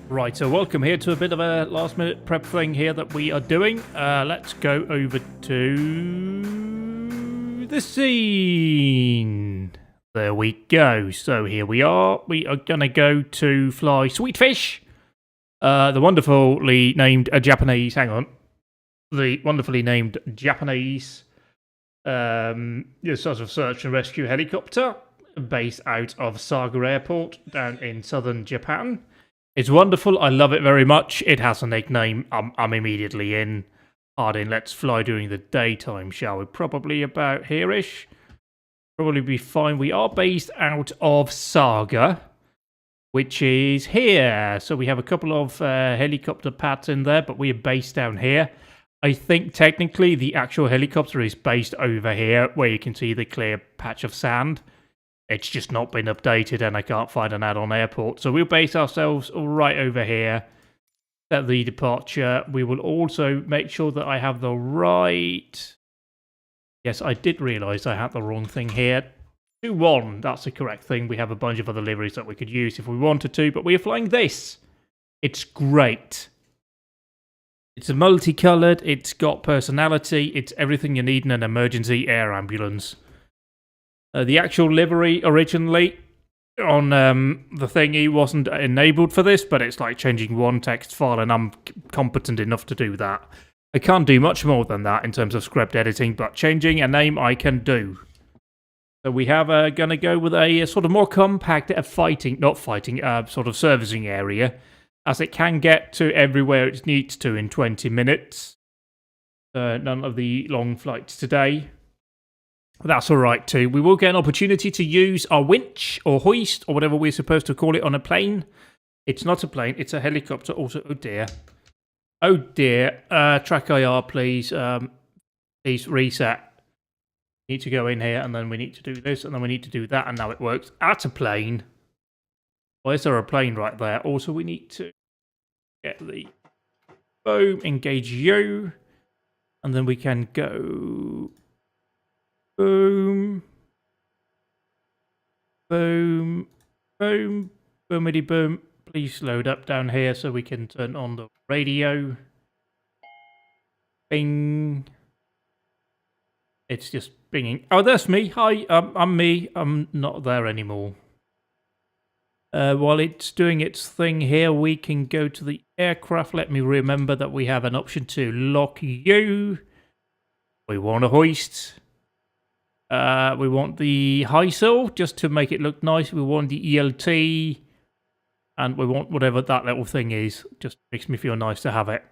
Right, so welcome here to a bit of a last minute prep thing here that we are doing. Let's go over to the scene. There we go. So here we are. We are going to go to fly Sweetfish. The wonderfully named Japanese, hang on. The wonderfully named Japanese sort of search and rescue helicopter based out of Saga Airport down in southern Japan. It's wonderful. I love it very much. It has a nickname. I'm immediately in. Hard in. Let's fly during the daytime, shall we? Probably about here-ish. Probably be fine. We are based out of Saga, which is here. So we have a couple of helicopter pads in there, but we are based down here. I think technically the actual helicopter is based over here, where you can see the clear patch of sand. It's just not been updated and I can't find an add-on airport. So we'll base ourselves right over here at the departure. We will also make sure that I have the right... Yes, I did realise I had the wrong thing here. 2-1, that's the correct thing. We have a bunch of other liveries that we could use if we wanted to, but we are flying this. It's great. It's multicoloured, it's got personality, it's everything you need in an emergency air ambulance. The actual livery originally on the thingy wasn't enabled for this, but it's like changing one text file, and I'm competent enough to do that. I can't do much more than that in terms of script editing, but changing a name I can do. So we have going to go with a sort of more compact sort of servicing area, as it can get to everywhere it needs to in 20 minutes. None of the long flights today. That's alright too. We will get an opportunity to use our winch or hoist or whatever we're supposed to call it on a plane. It's not a plane, it's a helicopter. Also, oh dear. Oh dear. Track IR, please. Please reset. Need to go in here and then we need to do this and then we need to do that and now it works. At a plane. Why is there a plane right there? Also, we need to get the boom, engage you. And then we can go... Boom. Boom. Boom. Boomity boom. Please load up down here so we can turn on the radio. Bing. It's just binging. Oh, that's me. Hi, I'm me. I'm not there anymore. While it's doing its thing here, we can go to the aircraft. Let me remember that we have an option to lock you. We want a hoist. We want the HISO, just to make it look nice. We want the ELT. And we want whatever that little thing is. Just makes me feel nice to have it.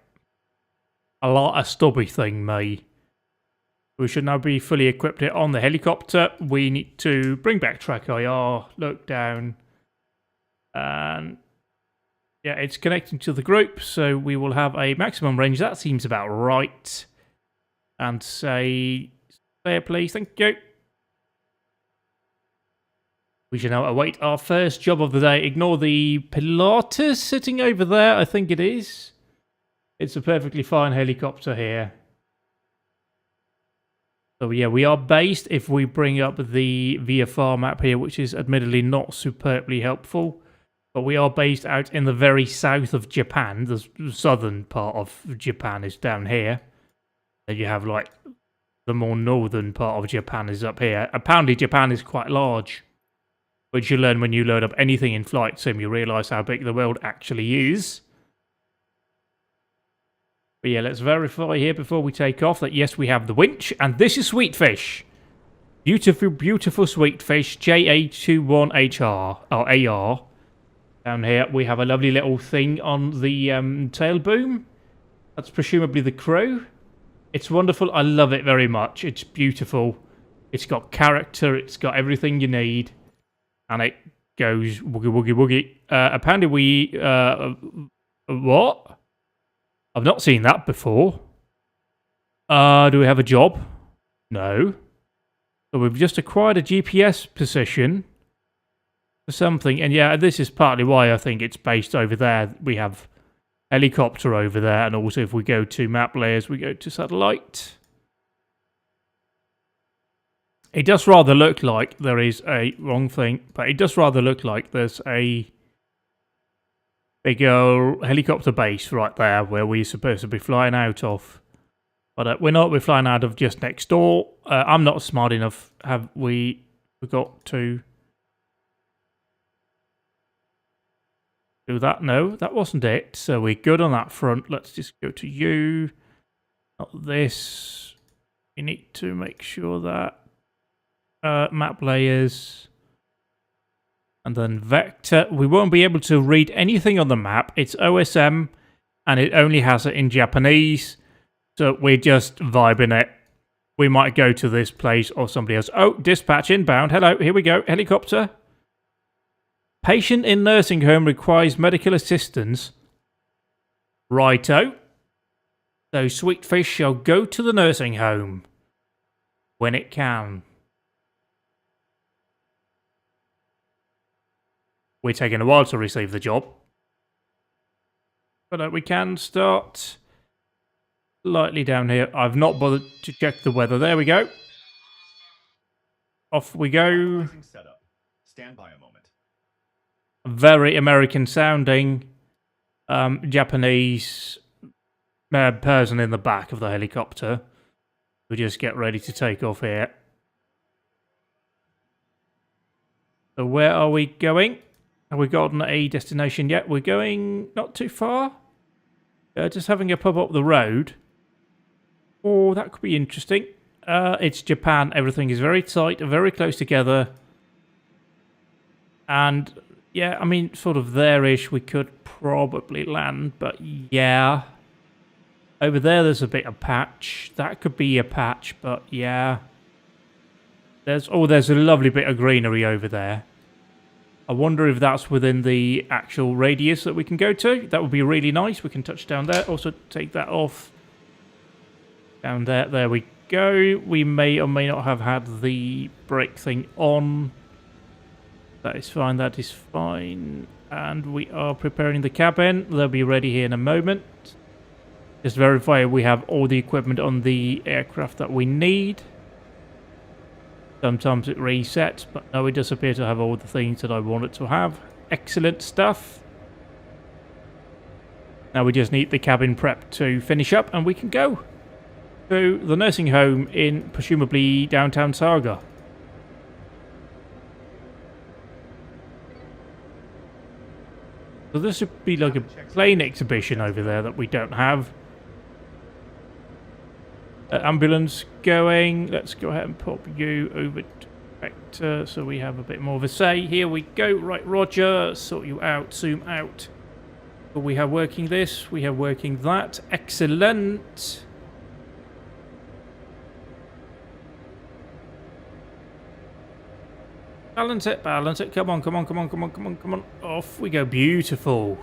A stubby thing, me. We should now be fully equipped here on the helicopter. We need to bring back track IR, look down. And yeah, it's connecting to the group. So we will have a maximum range. That seems about right. And say... There, please. Thank you. We should now await our first job of the day. Ignore the Pilatus sitting over there. I think it is. It's a perfectly fine helicopter here. So yeah, we are based, if we bring up the VFR map here, which is admittedly not superbly helpful, but we are based out in the very south of Japan. The southern part of Japan is down here. Then you have like... The more northern part of Japan is up here. Apparently, Japan is quite large, which you learn when you load up anything in Flight Sim. You realise how big the world actually is. But yeah, let's verify here before we take off that yes, we have the winch, and this is Sweetfish. Beautiful, beautiful Sweetfish, JA21HR, or AR. Down here, we have a lovely little thing on the tail boom. That's presumably the crew. It's wonderful. I love it very much. It's beautiful. It's got character. It's got everything you need. And it goes woogie, woogie, woogie. Apparently we... what? I've not seen that before. Do we have a job? No. So we've just acquired a GPS position for something. And yeah, this is partly why I think it's based over there. We have... helicopter over there, and also if we go to map layers, we go to satellite. It does rather look like there is a wrong thing, but it does rather look like there's a big old helicopter base right there where we're supposed to be flying out of. But we're not. We're flying out of just next door. I'm not smart enough. Have we forgot to do that? No, that wasn't it. So we're good on that front. Let's just go to you. Not this. We need to make sure that map layers. And then vector. We won't be able to read anything on the map. It's OSM, and it only has it in Japanese. So we're just vibing it. We might go to this place or somebody else. Oh, dispatch inbound. Hello, here we go. Helicopter. Patient in nursing home requires medical assistance. Righto. So Sweetfish shall go to the nursing home when it can. We're taking a while to receive the job. But we can start slightly down here. I've not bothered to check the weather. There we go. Off we go. Stand by a moment. Very American sounding. Japanese person in the back of the helicopter. We just get ready to take off here. So where are we going? Have we gotten a destination yet? We're going not too far. Just having a pub up the road. Oh, that could be interesting. It's Japan. Everything is very tight, very close together. And, yeah, I mean, sort of there-ish, we could probably land. But, yeah. Over there's a bit of patch. That could be a patch, but, yeah. There's a lovely bit of greenery over there. I wonder if that's within the actual radius that we can go to. That would be really nice. We can touch down there. Also, take that off. Down there. There we go. We may or may not have had the brake thing on. That is fine. That is fine. And we are preparing the cabin. They'll be ready here in a moment. Just verify we have all the equipment on the aircraft that we need. Sometimes it resets, but no, it does appear to have all the things that I want it to have. Excellent stuff. Now we just need the cabin prep to finish up, and we can go to the nursing home in presumably downtown Saga. So this would be like a plane exhibition over there that we don't have. Ambulance going. Let's go ahead and pop you over to vector so we have a bit more of a say. Here we go. Right, Roger. Sort you out. Zoom out. So we have working this. We have working that. Excellent. Balance it. Balance it. Come on. Come on. Come on. Come on. Come on. Come on. Off we go. Beautiful.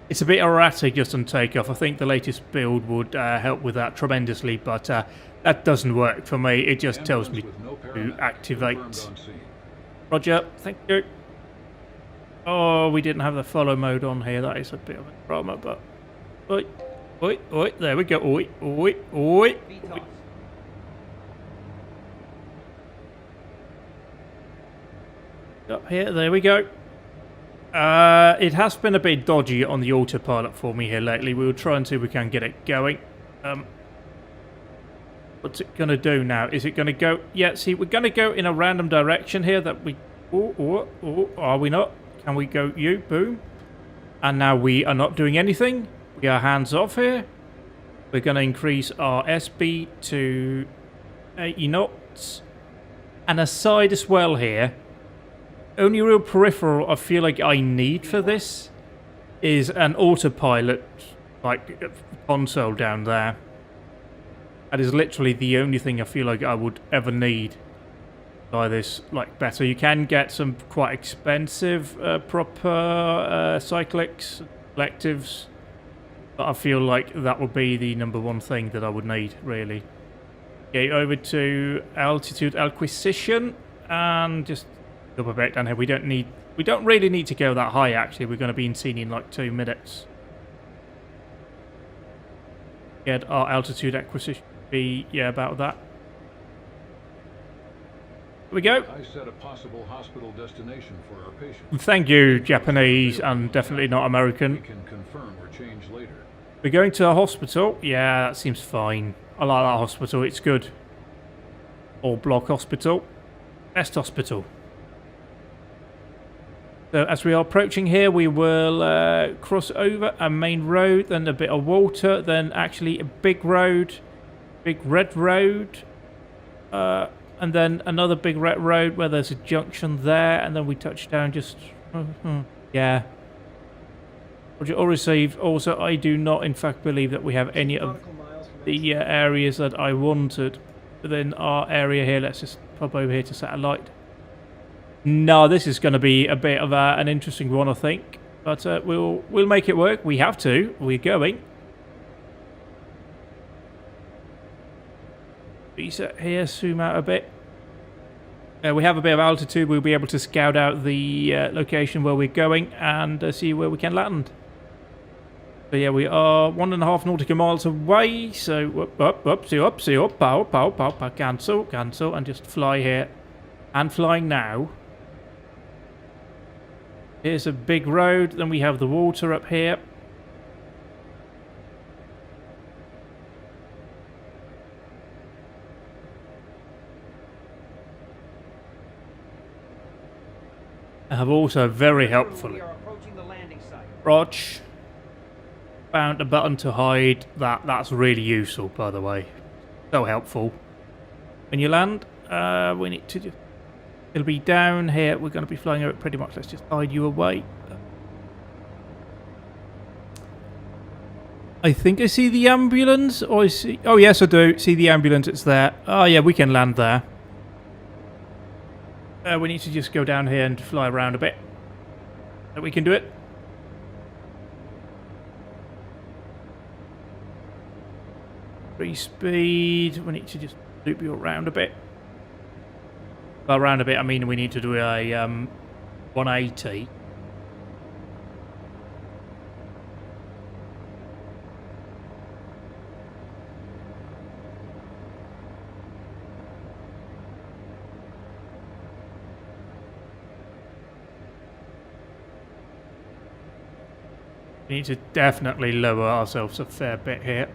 It's a bit erratic just on takeoff. I think the latest build would help with that tremendously, but that doesn't work for me. It just tells me to activate. Roger, thank you. Oh, we didn't have the follow mode on here. That is a bit of a drama, but... Oi, oi, oi, there we go. Oi, oi, oi. Up here, there we go. It has been a bit dodgy on the autopilot for me here lately. We'll try and see if we can get it going. What's it going to do now? Is it going to go... Yeah, see, we're going to go in a random direction here that we... Oh, are we not? Can we go... You, boom. And now we are not doing anything. We are hands off here. We're going to increase our SB to 80 knots. And aside as well here... Only real peripheral I feel like I need for this is an autopilot like console down there. That is literally the only thing I feel like I would ever need by this like better. You can get some quite expensive proper cyclics, electives, but I feel like that would be the number one thing that I would need really. Okay, over to altitude acquisition and just up a bit down here. We don't really need to go that high actually. We're going to be in scene in like 2 minutes. Get our altitude acquisition be about that. we go. I set a possible hospital destination for our patient. Thank you, Japanese, and definitely not We American. can confirm or change later. We're going to a hospital. Yeah, that seems fine. I like that hospital. It's good. All block hospital. Best hospital. So as we are approaching here, we will cross over a main road, then a bit of water, then actually a big road, big red road, and then another big red road where there's a junction there, and then we touch down just... yeah. Project all received. Also, I do not, in fact, believe that we have any of the areas that I wanted within our area here. Let's just pop over here to satellite. No, this is going to be a bit of an interesting one, I think. But we'll make it work. We have to. We're going. Reset here. Zoom out a bit. We have a bit of altitude. We'll be able to scout out the location where we're going and see where we can land. So yeah, we are 1.5 nautical miles away. So up, cancel, and just fly here. And flying now. Here's a big road, then we have the water up here. I have also very helpfully, Rog, found a button to hide. That's really useful, by the way. So helpful. When you land, we need to just... It'll be down here. We're going to be flying over it pretty much. Let's just hide you away. I think I see the ambulance. Or I see... Oh, yes, I do. See the ambulance. It's there. Oh, yeah, we can land there. We need to just go down here and fly around a bit. So we can do it. Free speed. We need to just loop you around a bit. Well, around a bit, I mean we need to do a 180. We need to definitely lower ourselves a fair bit here.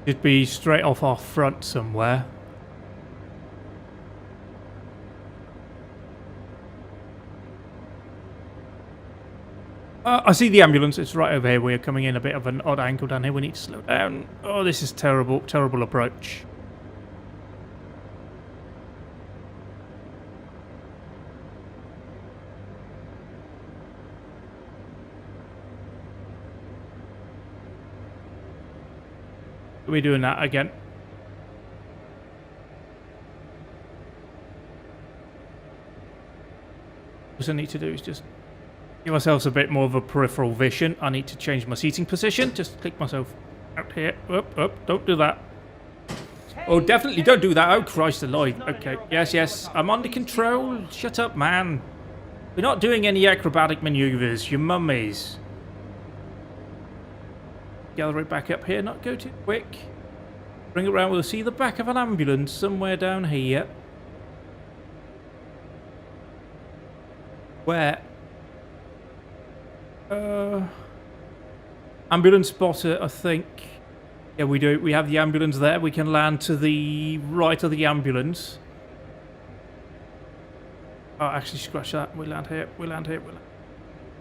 Should be straight off our front somewhere. I see the ambulance. It's right over here. We're coming in a bit of an odd angle down here. We need to slow down. Oh, this is terrible. Terrible approach. We're doing that again. What I need to do is just give ourselves a bit more of a peripheral vision. I need to change my seating position. Just click myself out here. Up. Don't do that. Oh, definitely don't do that. Oh, Christ alive. Okay. Yes. I'm under control. Shut up, man. We're not doing any acrobatic maneuvers. Your mummies. Gather it back up here, not go too quick. Bring it around, we'll see the back of an ambulance somewhere down here. Where? Ambulance spotter, I think. Yeah, we do. We have the ambulance there. We can land to the right of the ambulance. Oh, actually, scratch that. We land here.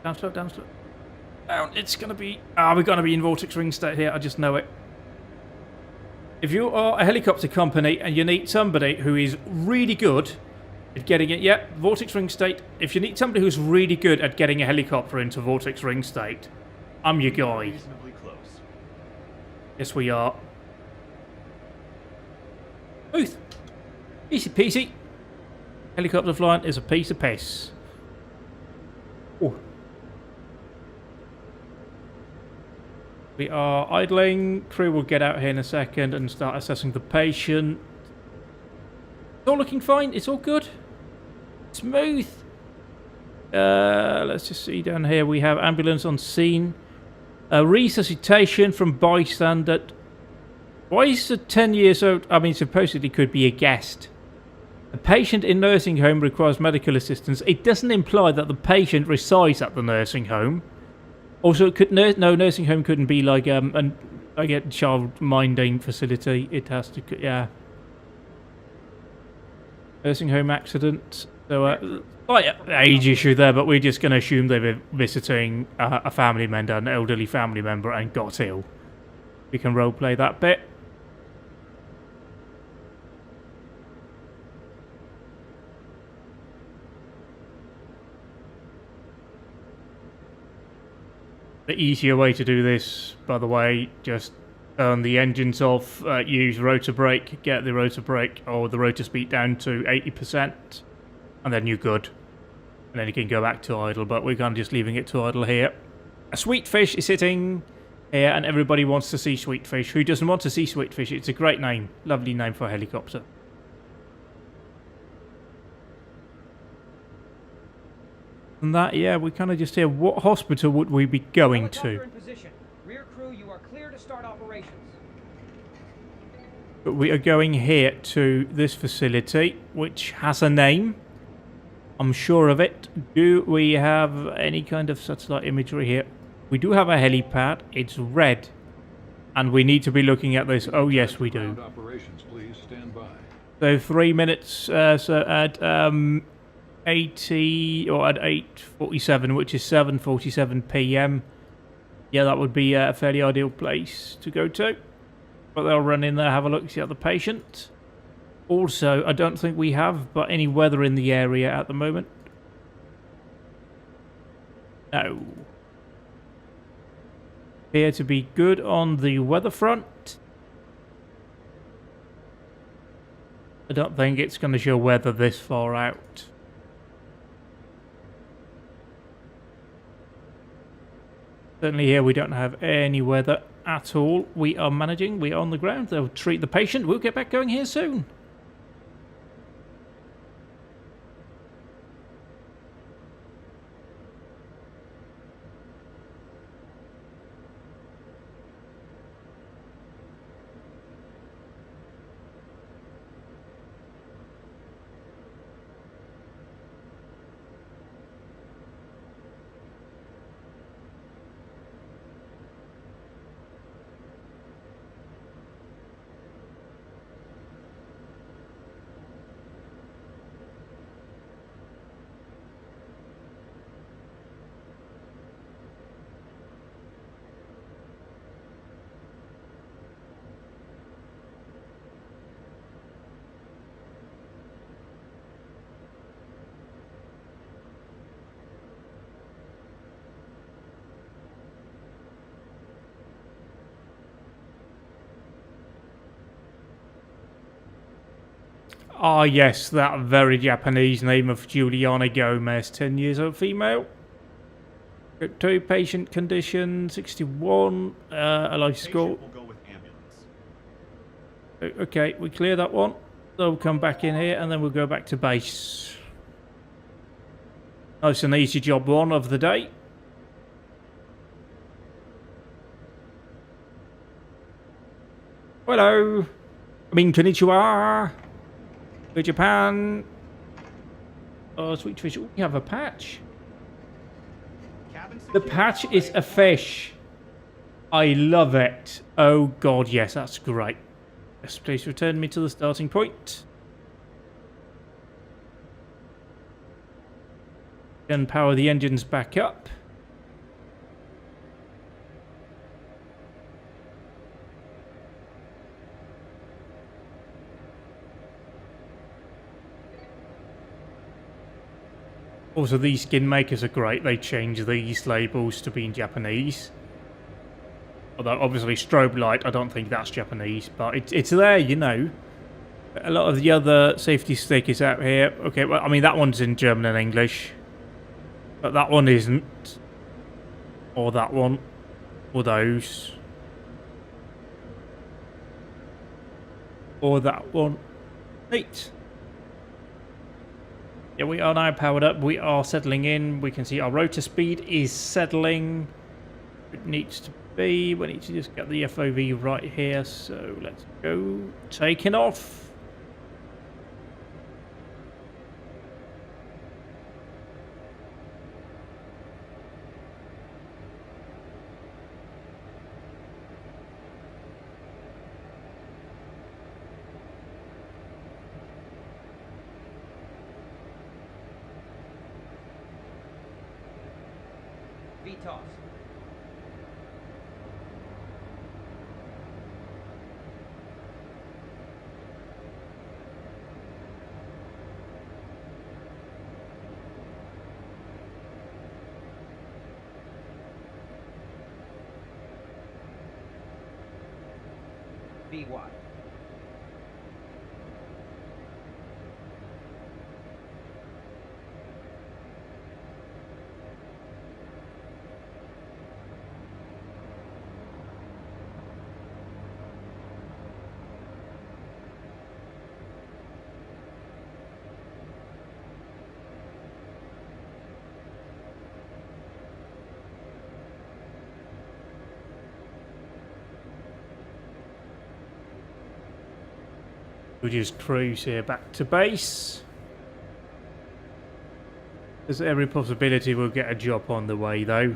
Down slow. Down. It's going to be... we're going to be in Vortex Ring State here. I just know it. If you are a helicopter company and you need somebody who is really good at getting it... Yeah, Vortex Ring State. If you need somebody who's really good at getting a helicopter into Vortex Ring State, I'm your guy. Reasonably close. Yes, we are. Smooth. Easy peasy. Helicopter flying is a piece of piss. Oh. We are idling. Crew will get out here in a second and start assessing the patient. It's all looking fine. It's all good. Smooth. Let's just see down here. We have ambulance on scene. Resuscitation from bystander. Why is it 10 years old? I mean, supposedly could be a guest. A patient in nursing home requires medical assistance. It doesn't imply that the patient resides at the nursing home. Also, it could no nursing home couldn't be like a child minding facility. It has to, yeah. Nursing home accident. So, like age issue there, but we're just going to assume they were visiting a family member, an elderly family member, and got ill. We can roleplay that bit. The easier way to do this, by the way, just turn the engines off, use rotor brake, get the rotor brake or the rotor speed down to 80%, and then you're good. And then you can go back to idle, but we're kind of just leaving it to idle here. A Sweetfish is sitting here, and everybody wants to see Sweetfish. Who doesn't want to see Sweetfish? It's a great name. Lovely name for a helicopter. And that, yeah, we kind of just hear, what hospital would we be going to? In position. Rear crew, you are clear to start operations. But we are going here to this facility, which has a name. I'm sure of it. Do we have any kind of satellite imagery here? We do have a helipad. It's red. And we need to be looking at this. Oh, yes, we do. Operations, please stand by. So 3 minutes, so at 80 or at 8:47, which is 7:47 p.m. Yeah, that would be a fairly ideal place to go to. But they'll run in there, have a look, see at the patient. Also, I don't think we have but any weather in the area at the moment. No. Appear to be good on the weather front. I don't think it's going to show weather this far out. Certainly here we don't have any weather at all. We are managing. We are on the ground. They'll treat the patient. We'll get back going here soon. Ah, yes, that very Japanese name of Juliana Gomez, 10 years old female. Group 2, patient condition, 61, a life score. Patient will go with ambulance. Okay, we clear that one. They'll come back in here and then we'll go back to base. Nice and easy job one of the day. Hello. I mean, konnichiwa. Go Japan. Oh, Sweetfish. Oh, you have a patch. The patch is a fish. I love it. Oh, God, yes, that's great. Yes, please return me to the starting point. Then power the engines back up. Also, these skin makers are great. They change these labels to be in Japanese. Although, obviously, strobe light, I don't think that's Japanese. But it's there, you know. A lot of the other safety stickers out here. Okay, well, I mean, that one's in German and English. But that one isn't. Or that one. Or those. Or that one. Neat. Yeah, we are now powered up. We are settling in. We can see our rotor speed is settling. It needs to be. We need to just get the FOV right here. So let's go. Taking off. VTOS. VY. We'll just cruise here back to base. There's every possibility we'll get a job on the way though.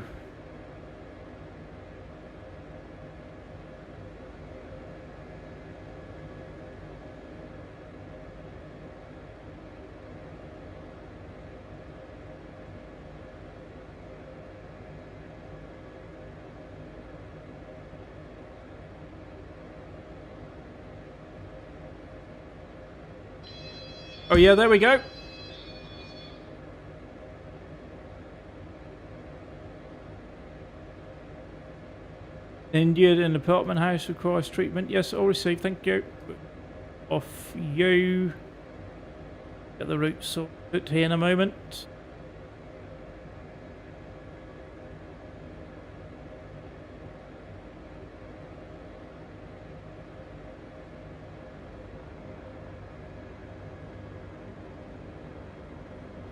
Oh yeah, there we go. Injured in apartment house requires treatment. Yes, all received. Thank you. Off you. Get the route sorted here in a moment.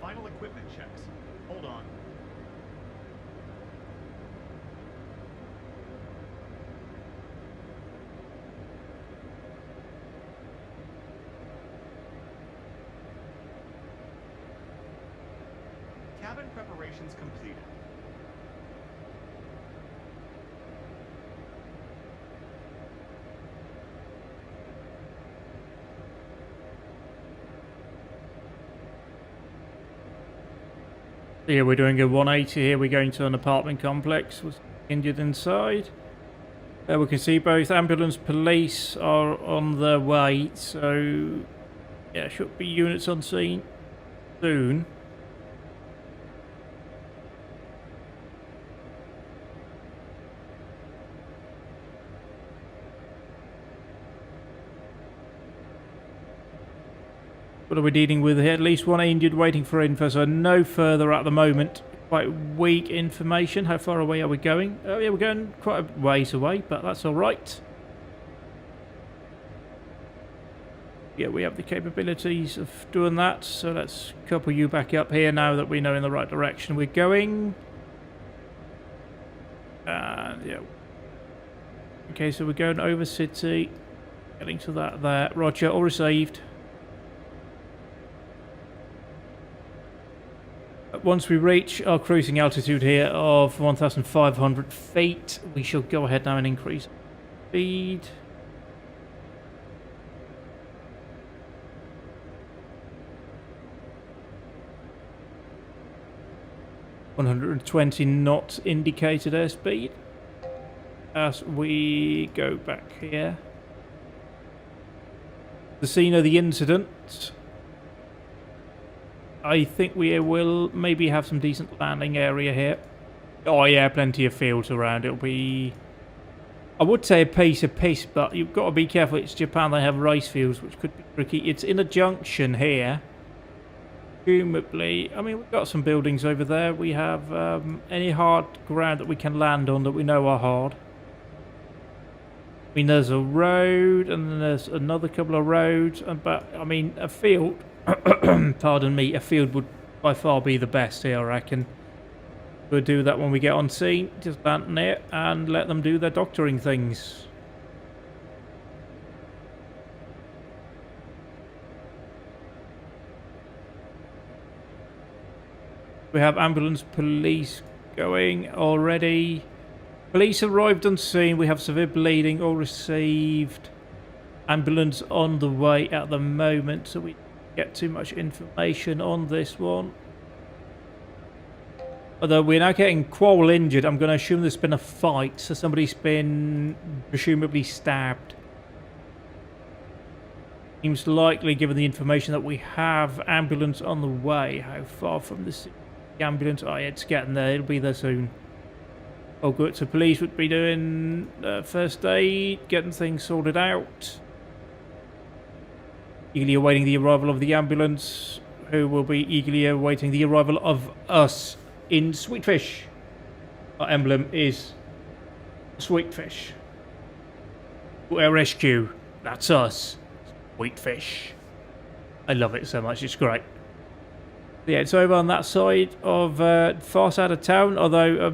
Final equipment checks. Hold on. Cabin preparations completed. Here we're doing a 180 here. We're going to an apartment complex. Was injured inside. We can see both ambulance police are on their way. So yeah, should be units on scene soon. What are we dealing with here? At least one injured waiting for info, so no further at the moment. Quite weak information. How far away are we going? Oh yeah, we're going quite a ways away, but that's alright. Yeah, we have the capabilities of doing that, so let's couple you back up here now that we know in the right direction we're going. And yeah. Okay, so we're going over city. Getting to that there. Roger, all received. Once we reach our cruising altitude here of 1,500 feet, we shall go ahead now and increase speed. (120 knot indicated airspeed) as we go back here. The scene of the incident. I think we will maybe have some decent landing area here. Oh yeah, plenty of fields around. It'll be, I would say a piece of piss, but you've got to be careful. It's Japan, they have rice fields, which could be tricky. It's in a junction here. Presumably, I mean, we've got some buildings over there. We have any hard ground that we can land on that we know are hard. I mean, there's a road, and then there's another couple of roads, but I mean, a field Pardon me, a field would by far be the best here, I reckon. We'll do that when we get on scene. Just land near and let them do their doctoring things. We have ambulance police going already. Police arrived on scene. We have severe bleeding. All received. Ambulance on the way at the moment, so we don't get too much information on this one. Although we're now getting Quoll injured, I'm going to assume there's been a fight, so somebody's been presumably stabbed. Seems likely given the information that we have. Ambulance on the way. How far from the ambulance? Oh yeah, it's getting there. It'll be there soon. Oh good, so police would be doing first aid, getting things sorted out. Eagerly awaiting the arrival of the ambulance, who will be eagerly awaiting the arrival of us in Sweetfish. Our emblem is Sweetfish. We're rescue. That's us. Sweetfish. I love it so much. It's great. Yeah, it's over on that side of far side of town. Although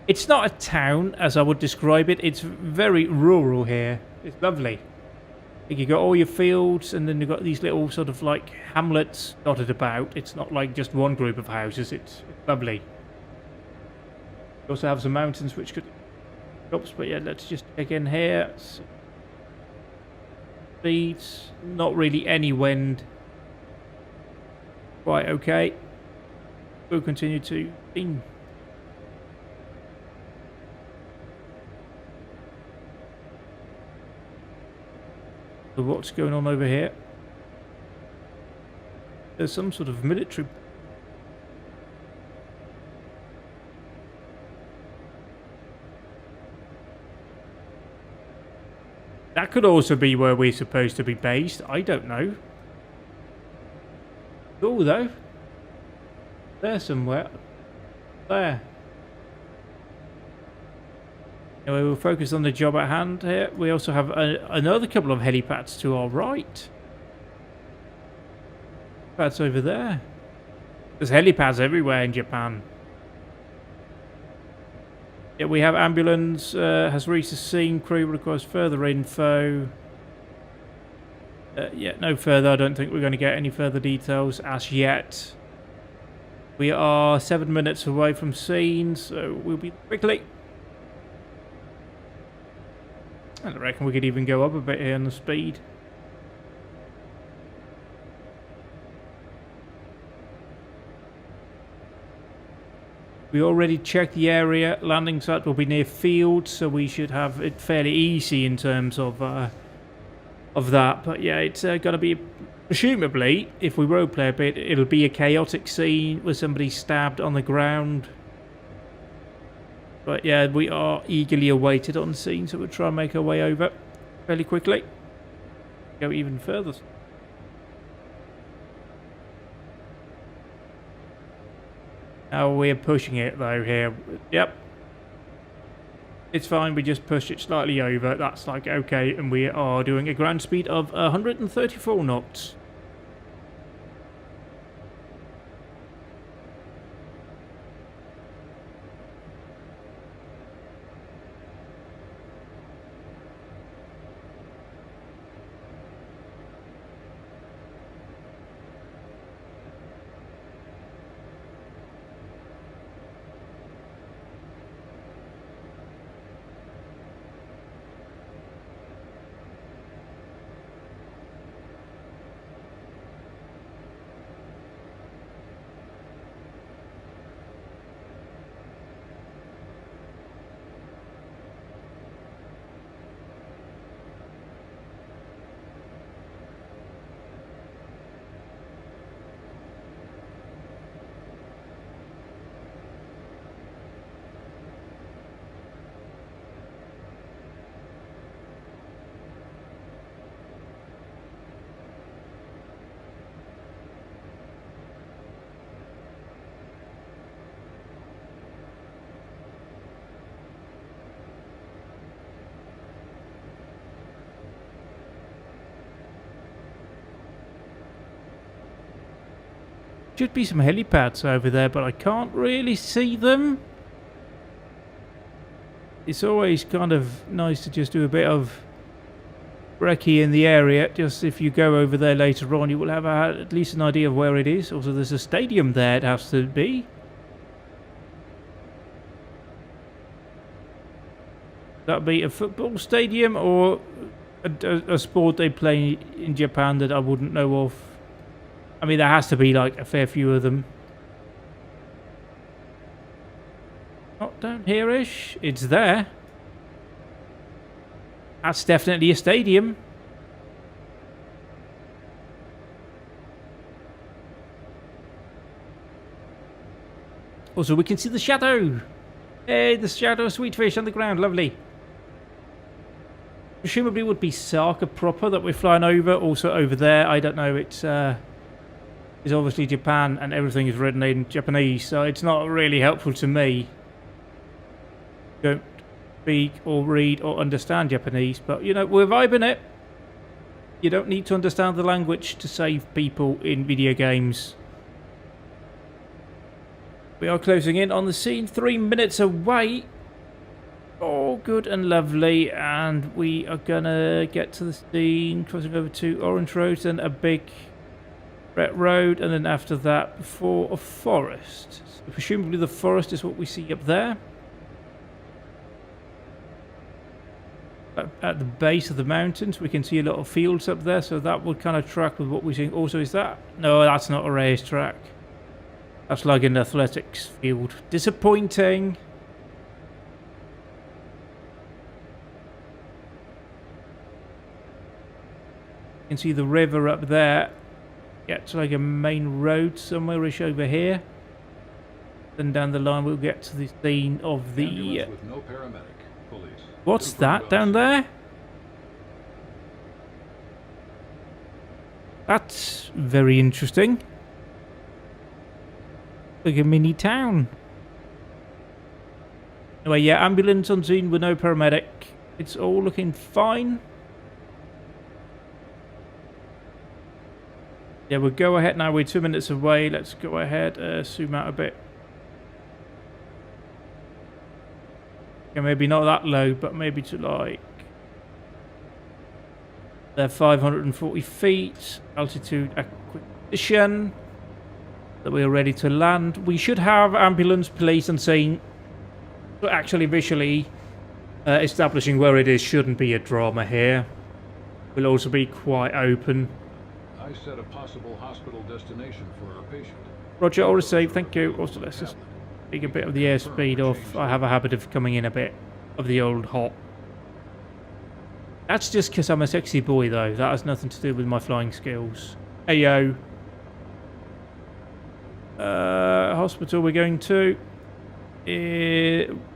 it's not a town as I would describe it. It's very rural here. It's lovely. Like you got all your fields, and then you've got these little sort of like hamlets dotted about. It's not like just one group of houses. It's lovely. We also have some mountains which could drops, but yeah, let's just check in here. Speeds, not really any wind. Right, okay. We'll continue to steam. So what's going on over here? There's some sort of military. That could also be where we're supposed to be based. I don't know. Cool though. There somewhere. There. Anyway, we'll focus on the job at hand here. We also have another couple of helipads to our right. That's over there. There's helipads everywhere in Japan. Yeah, we have ambulance has reached the scene. Crew requires further info. Yeah, no further. I don't think we're going to get any further details as yet. We are 7 minutes away from scene, so we'll be quickly. I reckon we could even go up a bit here on the speed. We already checked the area. Landing site will be near field, so we should have it fairly easy in terms of that. But yeah, it's going to be, presumably, if we roleplay a bit, it'll be a chaotic scene with somebody stabbed on the ground. But yeah, we are eagerly awaited on scene, so we'll try and make our way over fairly quickly. Go even further. Now we're pushing it though here. Yep. It's fine, we just pushed it slightly over. That's like okay, and we are doing a ground speed of 134 knots. Should be some helipads over there, but I can't really see them. It's always kind of nice to just do a bit of recce in the area. Just if you go over there later on, you will have at least an idea of where it is. Also, there's a stadium there. It has to be. That be a football stadium or a sport they play in Japan that I wouldn't know of. I mean, there has to be like a fair few of them. Not down here-ish. It's there. That's definitely a stadium. Also, we can see the shadow. Hey, the shadow of Sweetfish on the ground. Lovely. Presumably would be Saka proper that we're flying over. Also over there, I don't know. It's obviously Japan and everything is written in Japanese, so it's not really helpful to me. Don't speak or read or understand Japanese, but you know, we're vibing it. You don't need to understand the language to save people in video games. We are closing in on the scene, 3 minutes away. All good and lovely, and we are gonna get to the scene, crossing over to Orange Road, then a big red road, and then after that before a forest. So presumably the forest is what we see up there. At the base of the mountains we can see a lot of fields up there, so that would kind of track with what we're seeing. Also, is that? No, that's not a racetrack. That's like an athletics field. Disappointing. You can see the river up there. Get to like a main road somewhere-ish over here. Then down the line we'll get to the scene of the... With no paramedic, police. What's that down there? That's very interesting. Like a mini town. Anyway, yeah, ambulance on scene with no paramedic. It's all looking fine. Yeah, we'll go ahead now. We're 2 minutes away. Let's go ahead, zoom out a bit. Okay, maybe not that low, but maybe to like... They're 540 feet. Altitude acquisition. That we are ready to land. We should have ambulance, police on scene. So actually visually establishing where it is shouldn't be a drama here. Will also be quite open. I set a possible hospital destination for our patient. Roger, all received. Thank you. Also, let's just take a bit of the airspeed off. I have a habit of coming in a bit of the old hop. That's just because I'm a sexy boy, though. That has nothing to do with my flying skills. Hey, yo. Hospital we're going to.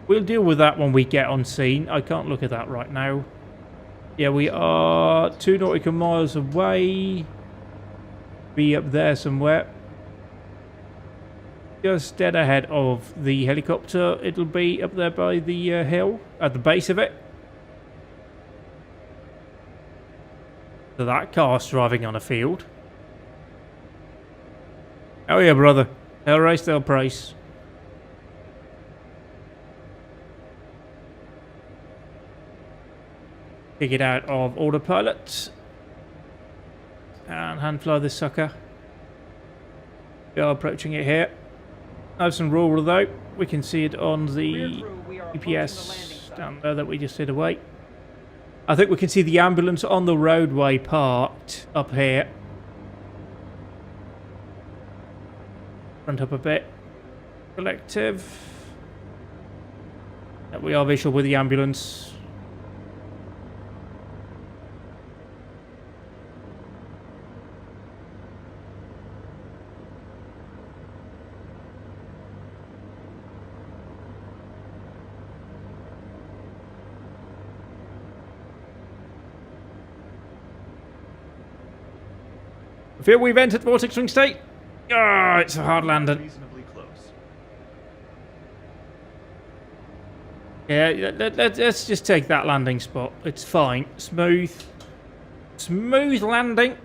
We'll deal with that when we get on scene. I can't look at that right now. Yeah, we are 2 nautical miles away. Be up there somewhere. Just dead ahead of the helicopter. It'll be up there by the hill at the base of it. So that car's driving on a field. Oh yeah, brother. They'll race, they'll price. Take it out of autopilot. And hand fly this sucker. We are approaching it here. Nice and rural though. We can see it on the GPS down there that we just hid away. I think we can see the ambulance on the roadway parked up here. Front up a bit. Collective. Yeah, we are visual with the ambulance. I feel we've entered Vortex Ring State. Ah, it's a hard landing. Reasonably close. Yeah, let's just take that landing spot. It's fine. Smooth landing.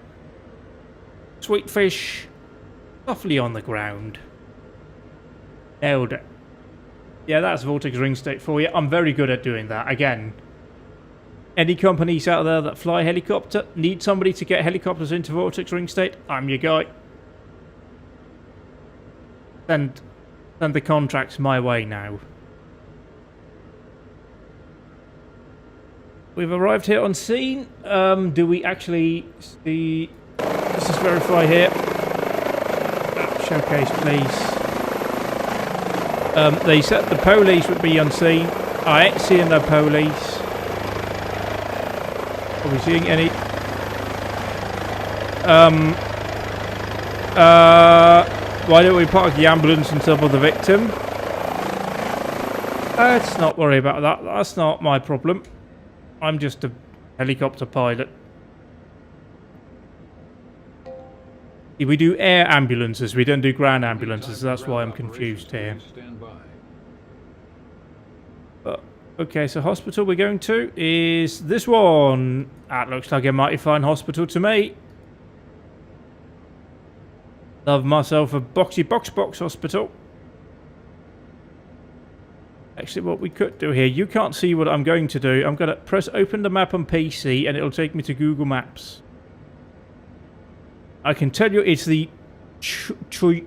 Sweetfish softly on the ground. Nailed it. Yeah, that's vortex ring state for you. I'm very good at doing that. Again, any companies out there that fly helicopter, need somebody to get helicopters into vortex ring state, I'm your guy. Send the contracts my way now. We've arrived here on scene. Do we actually see... Let's just verify here. Showcase, please. They said the police would be on scene. I ain't seeing no police. Are we seeing any? Why don't we park the ambulance on top of the victim? Let's not worry about that. That's not my problem. I'm just a helicopter pilot. We do air ambulances, we don't do ground ambulances, so that's why I'm confused here. But, okay, so hospital we're going to is this one. That looks like a mighty fine hospital to me. Love myself a boxy box hospital. Actually, what we could do here, you can't see what I'm going to do. I'm going to press open the map on PC and it'll take me to Google Maps. I can tell you it's the Chicago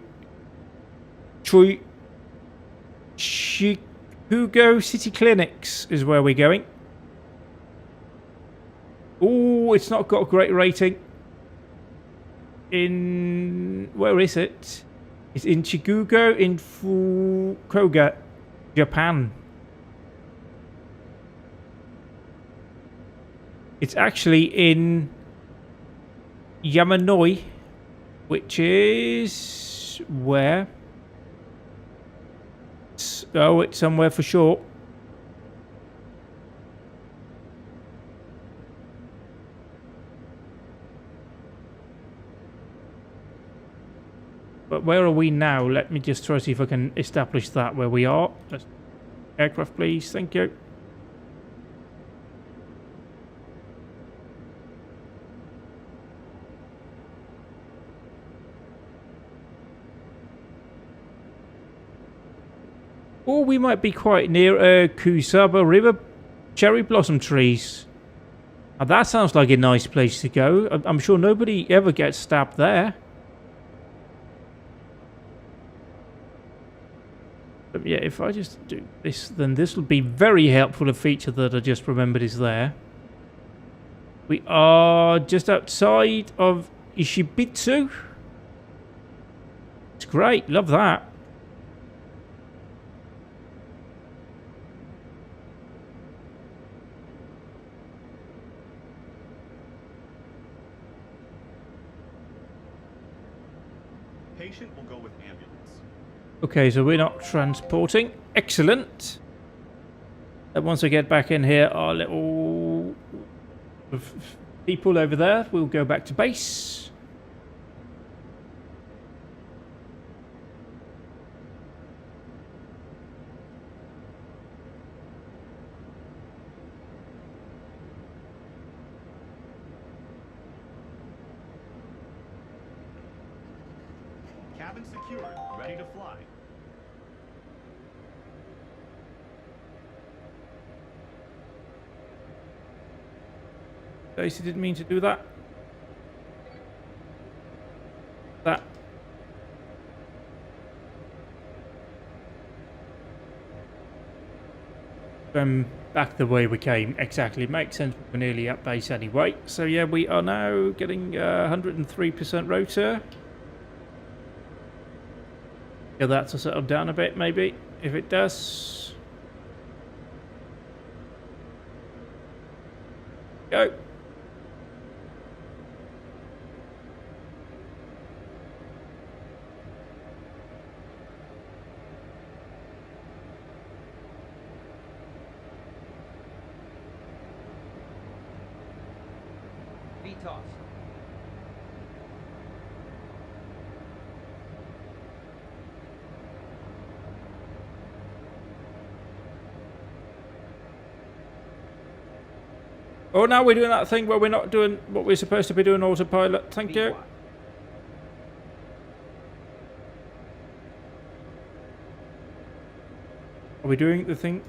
City Clinics is where we're going. Oh, it's not got a great rating. Where is it? It's in Chigugo in Fukuoka, Japan. It's actually in Yamanoi, which is where? Oh, it's somewhere for sure. But where are we now? Let me just try to see if I can establish that where we are. Aircraft, please. Thank you. Or we might be quite near Kusaba River cherry blossom trees. Now that sounds like a nice place to go. I'm sure nobody ever gets stabbed there. But yeah, if I just do this, then this will be very helpful. A feature that I just remembered is there. We are just outside of Ishibitsu. It's great. Love that. Patient will go with ambulance. Okay, so we're not transporting. Excellent. And once I get back in here, our little people over there, we'll go back to base. Cabin secured, ready to fly. Daisy didn't mean to do that. That. Back the way we came. Exactly. Makes sense. We're nearly at base anyway. So yeah, we are now getting 103% rotor. Get that to settle down a bit, maybe, if it does. Go. VTOS. Oh, now we're doing that thing where we're not doing what we're supposed to be doing autopilot. Thank you. Are we doing the thing?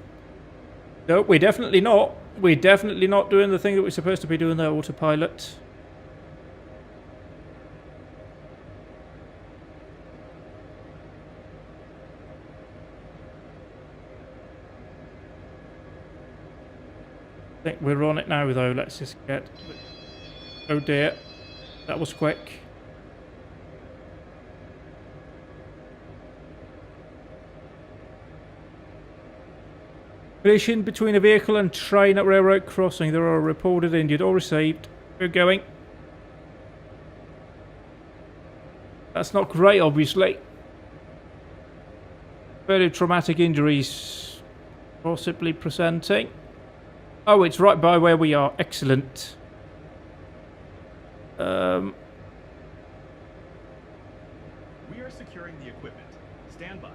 No, we're definitely not. We're definitely not doing the thing that we're supposed to be doing there, autopilot. I think we're on it now, though. Let's just get... Oh dear. That was quick. Collision between a vehicle and train at railroad crossing. There are reported injured or received. We're going. That's not great, obviously. Very traumatic injuries possibly presenting. Oh, it's right by where we are. Excellent. We are securing the equipment. Stand by.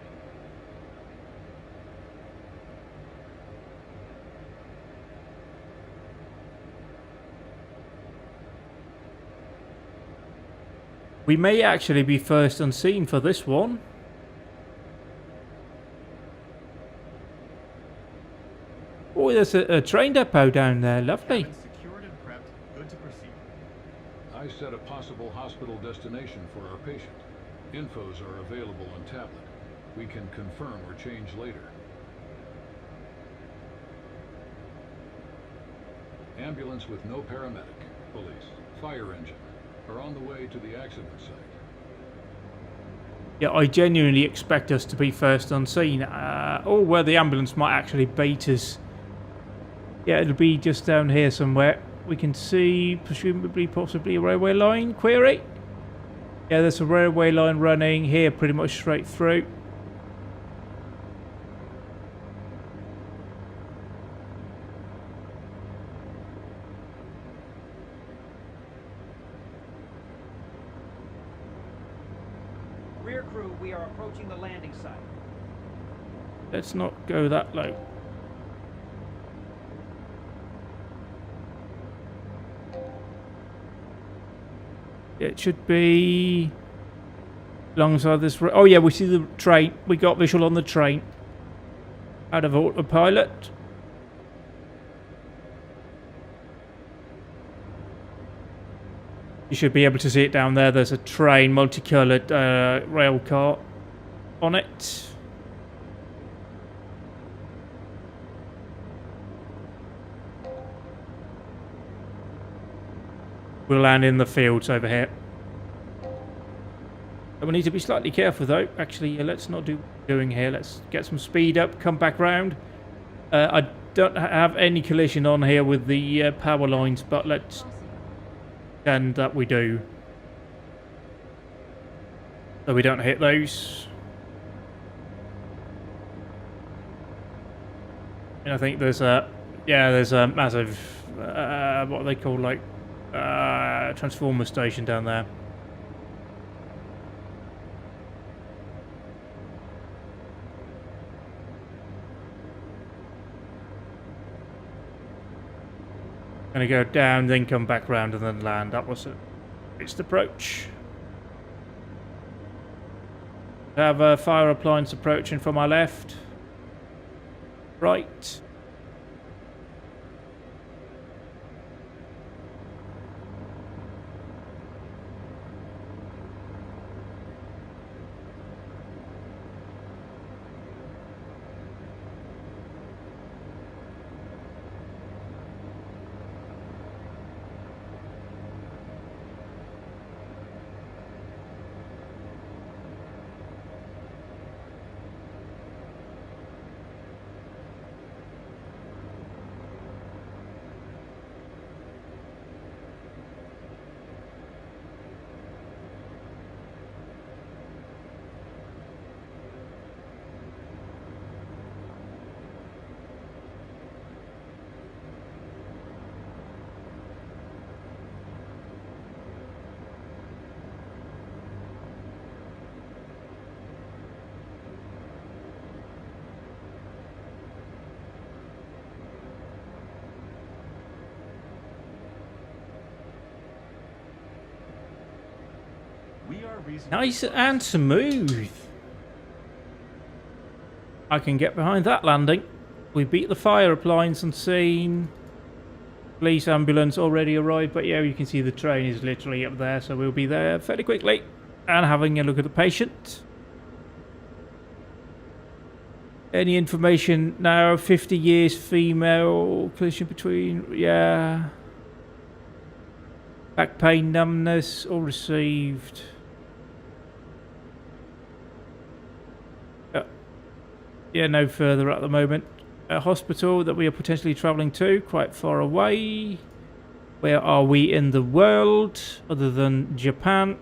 We may actually be first unseen for this one. Oh, there's a train depot down there. Lovely. Cabin secured and prepped. Good to proceed. I set a possible hospital destination for our patient. Infos are available on tablet. We can confirm or change later. Ambulance with no paramedic, police, fire engine are on the way to the accident site. Yeah, I genuinely expect us to be first unseen. Or where the ambulance might actually bait us. Yeah, it'll be just down here somewhere. We can see, presumably, possibly a railway line. Query? Yeah, there's a railway line running here pretty much straight through. Rear crew, we are approaching the landing site. Let's not go that low. It should be alongside this. Oh yeah, we see the train. We got visual on the train. Out of autopilot. You should be able to see it down there. There's a train, multicolored rail car on it. We'll land in the fields over here. We need to be slightly careful though. Actually, let's not do what we're doing here. Let's get some speed up, come back round. I don't have any collision on here with the power lines, but let's pretend that we do. So we don't hit those. And I think there's a, yeah, there's a massive, what they call like, transformer station down there. Gonna go down, then come back round and then land. That was a fixed approach. Have a fire appliance approaching from our left. Right. We are reasonably Nice and smooth. I can get behind that landing. We beat the fire appliance on scene. Police ambulance already arrived, but yeah, you can see the train is literally up there, so we'll be there fairly quickly. And having a look at the patient. Any information now? 50 years, female, collision between, yeah. Back pain, numbness, all received. Yeah, no further at the moment. A hospital that we are potentially travelling to, quite far away. Where are we in the world, other than Japan?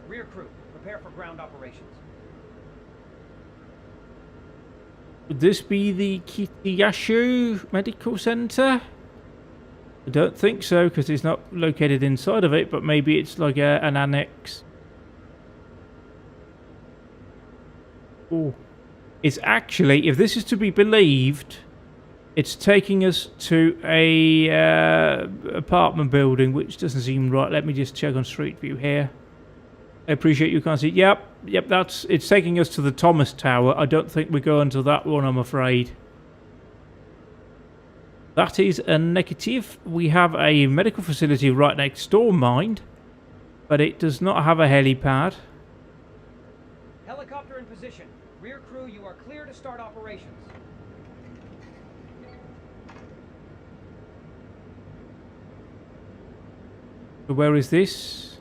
Rear crew, prepare for ground operations. Would this be the Kitayashu Medical Center? I don't think so, because it's not located inside of it, but maybe it's like an annex. Oh, it's actually, if this is to be believed, it's taking us to a apartment building, which doesn't seem right. Let me just check on Street View here. I appreciate you can't see. Yep, it's taking us to the Thomas Tower. I don't think we're going to that one, I'm afraid. That is a negative. We have a medical facility right next door, mind, but it does not have a helipad. Helicopter in position. Rear crew, you are clear to start operations. So where is this?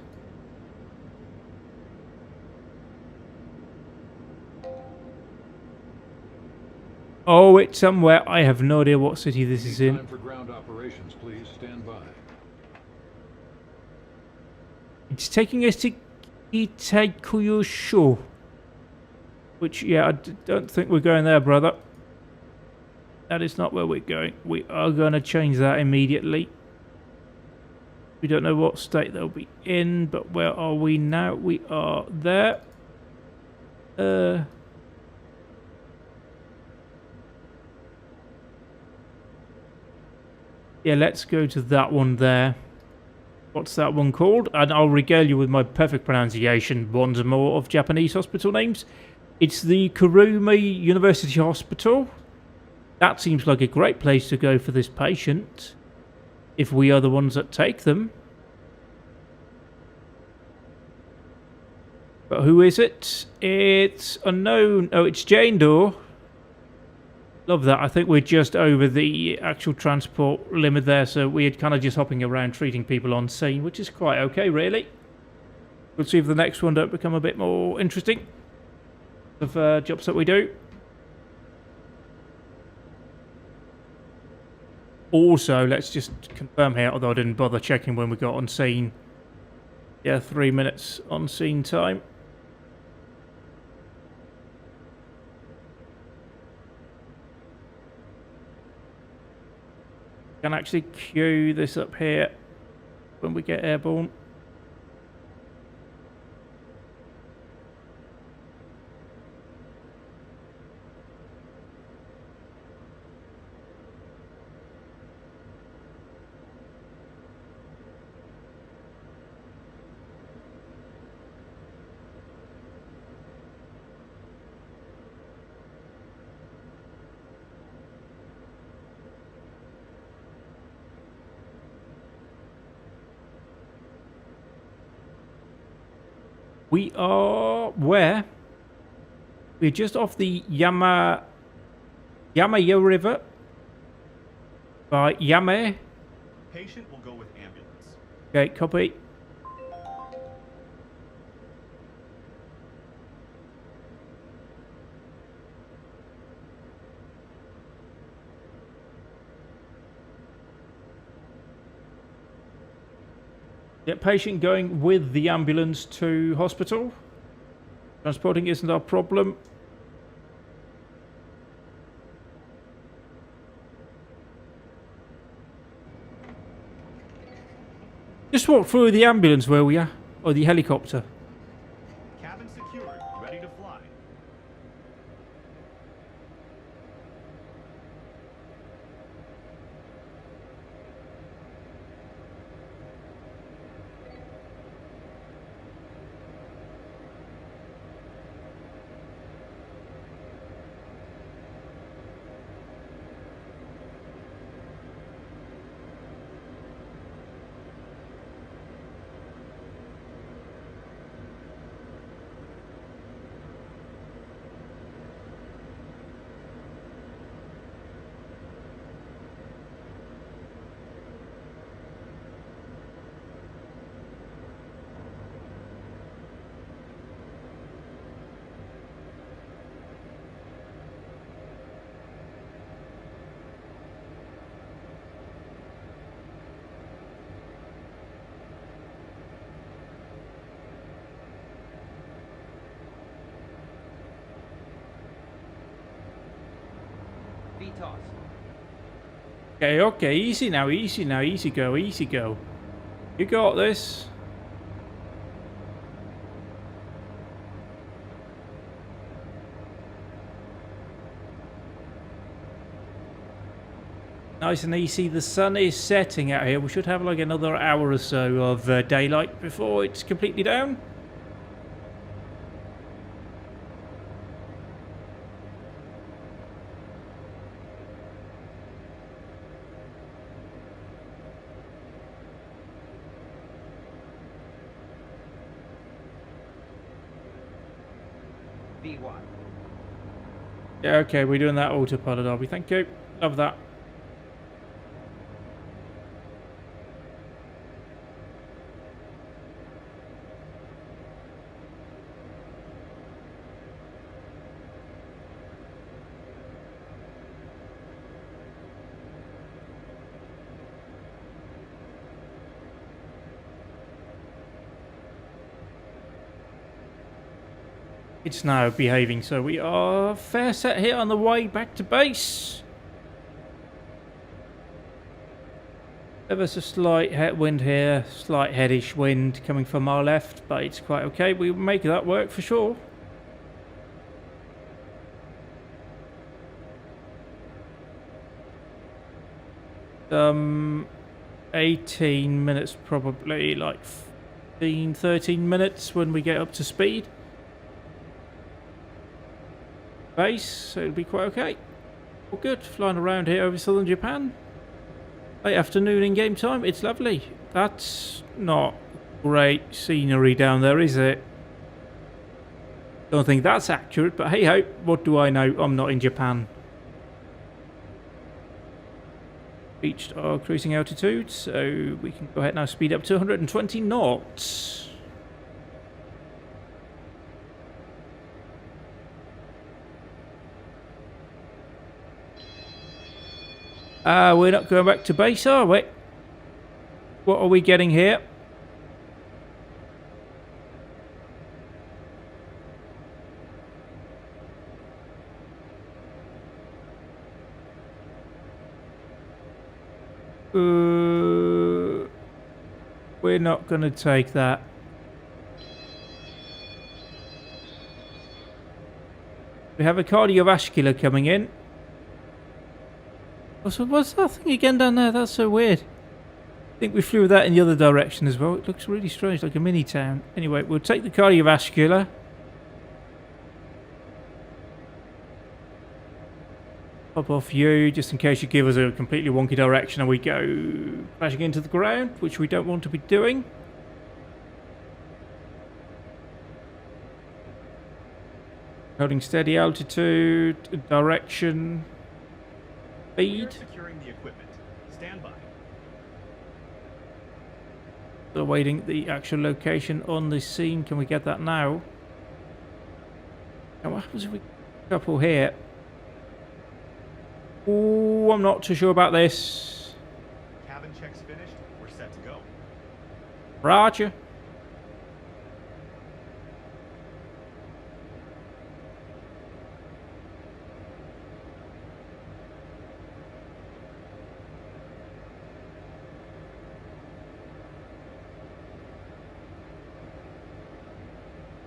Oh, it's somewhere. I have no idea what city this is in. Time for ground operations, please. Stand by. It's taking us to Itaikuyosho. Which, yeah, I don't think we're going there, brother. That is not where we're going. We are going to change that immediately. We don't know what state they'll be in, but where are we now? We are there. Yeah, let's go to that one there. What's that one called? And I'll regale you with my perfect pronunciation once more of Japanese hospital names. It's the Kurumi University Hospital. That seems like a great place to go for this patient, if we are the ones that take them. But who is it? It's unknown. Oh, it's Jane Doe. Love that. I think we're just over the actual transport limit there, so we're kind of just hopping around treating people on scene, which is quite okay, really. We'll see if the next one don't become a bit more interesting of jobs that we do. Also, let's just confirm here, although I didn't bother checking when we got on scene. Yeah, 3 minutes on scene time. Can actually queue this up here when we get airborne. We are where? We're just off the Yamayo River by Yame. Patient will go with ambulance. Okay, copy. Yep, patient going with the ambulance to hospital. Transporting isn't our problem. Just walk through the ambulance where we are, or the helicopter. Cabin secured, ready to fly. VTOS. Okay, okay, easy now, easy now, easy go, easy go. You got this. Nice and easy. The sun is setting out here. We should have like another hour or so of daylight before it's completely down. V1. Yeah, okay, we're doing that autopilot, are we? Thank you. Love that. It's now behaving, so we are fair set here on the way back to base. There's a slight headwind here, slight headish wind coming from our left, but it's quite okay. We'll make that work for sure. Um, 18 minutes probably, like 15, 13 minutes when we get up to speed. Base, so it'll be quite okay. All good, flying around here over southern Japan. Late afternoon in game time, it's lovely. That's not great scenery down there, is it? Don't think that's accurate, but hey ho, what do I know? I'm not in Japan. Reached our cruising altitude, so we can go ahead now, speed up to 120 knots. We're not going back to base, are we? What are we getting here? We're not going to take that. We have a cardiovascular coming in. So what's that thing again down there? That's so weird. I think we flew that in the other direction as well. It looks really strange, like a mini town. Anyway, we'll take the cardiovascular. Pop off you, just in case you give us a completely wonky direction and we go crashing into the ground, which we don't want to be doing. Holding steady altitude, direction. We are securing the equipment. Stand by. Still awaiting the actual location on the scene. Can we get that now? And what happens if we couple here? Oh, I'm not too sure about this. Cabin checks finished. We're set to go. Roger.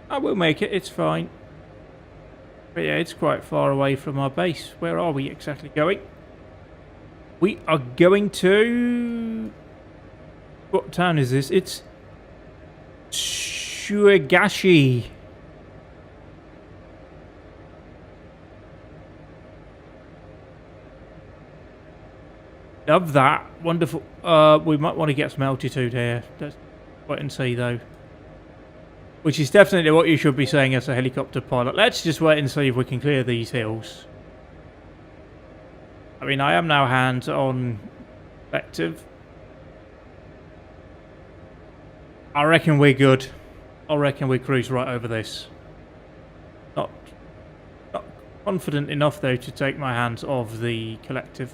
I will make it, it's fine. But yeah, it's quite far away from our base. Where are we exactly going? We are going to... What town is this? It's... Shuegashi. Love that. Wonderful. We might want to get some altitude here. Let's wait and see though. Which is definitely what you should be saying as a helicopter pilot. Let's just wait and see if we can clear these hills. I mean, I am now hands-on effective. I reckon we're good. I reckon we cruise right over this. Not confident enough, though, to take my hands off the collective.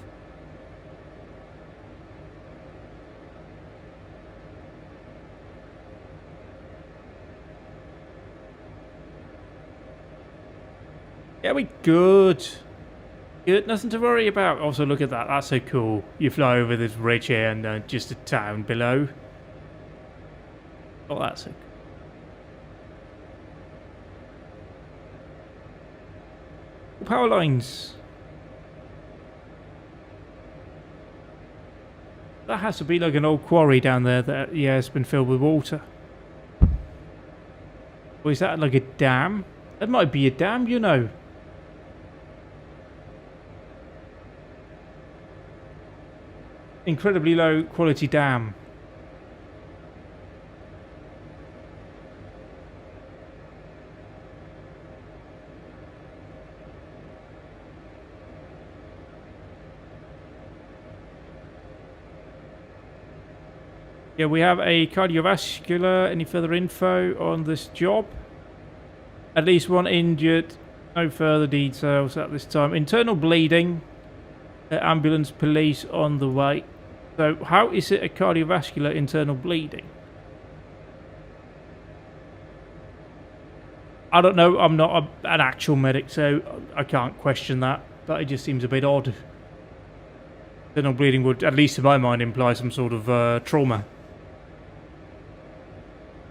Yeah, we good. Good, nothing to worry about. Also, look at that. That's so cool. You fly over this ridge here and just a town below. Oh, that's so cool. Power lines. That has to be like an old quarry down there that, yeah, has been filled with water. Or is that like a dam? That might be a dam, you know. Incredibly low quality dam. Yeah, we have a cardiovascular. Any further info on this job? At least one injured. No further details at this time. Internal bleeding. Ambulance, police on the way. So how is it a cardiovascular internal bleeding? I don't know. I'm not an actual medic, so I can't question that. But it just seems a bit odd. Internal bleeding would, at least in my mind, imply some sort of trauma.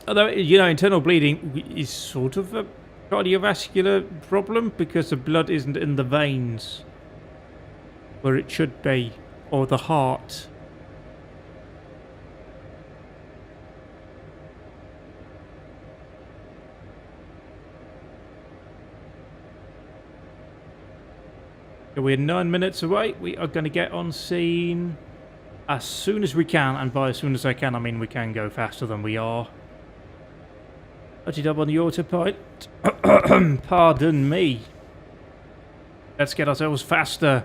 Although, you know, internal bleeding is sort of a cardiovascular problem because the blood isn't in the veins where it should be, or the heart. We're 9 minutes away. We are going to get on scene as soon as we can, and by as soon as I can, I mean we can go faster than we are. 30 on the autopilot. Pardon me. Let's get ourselves faster.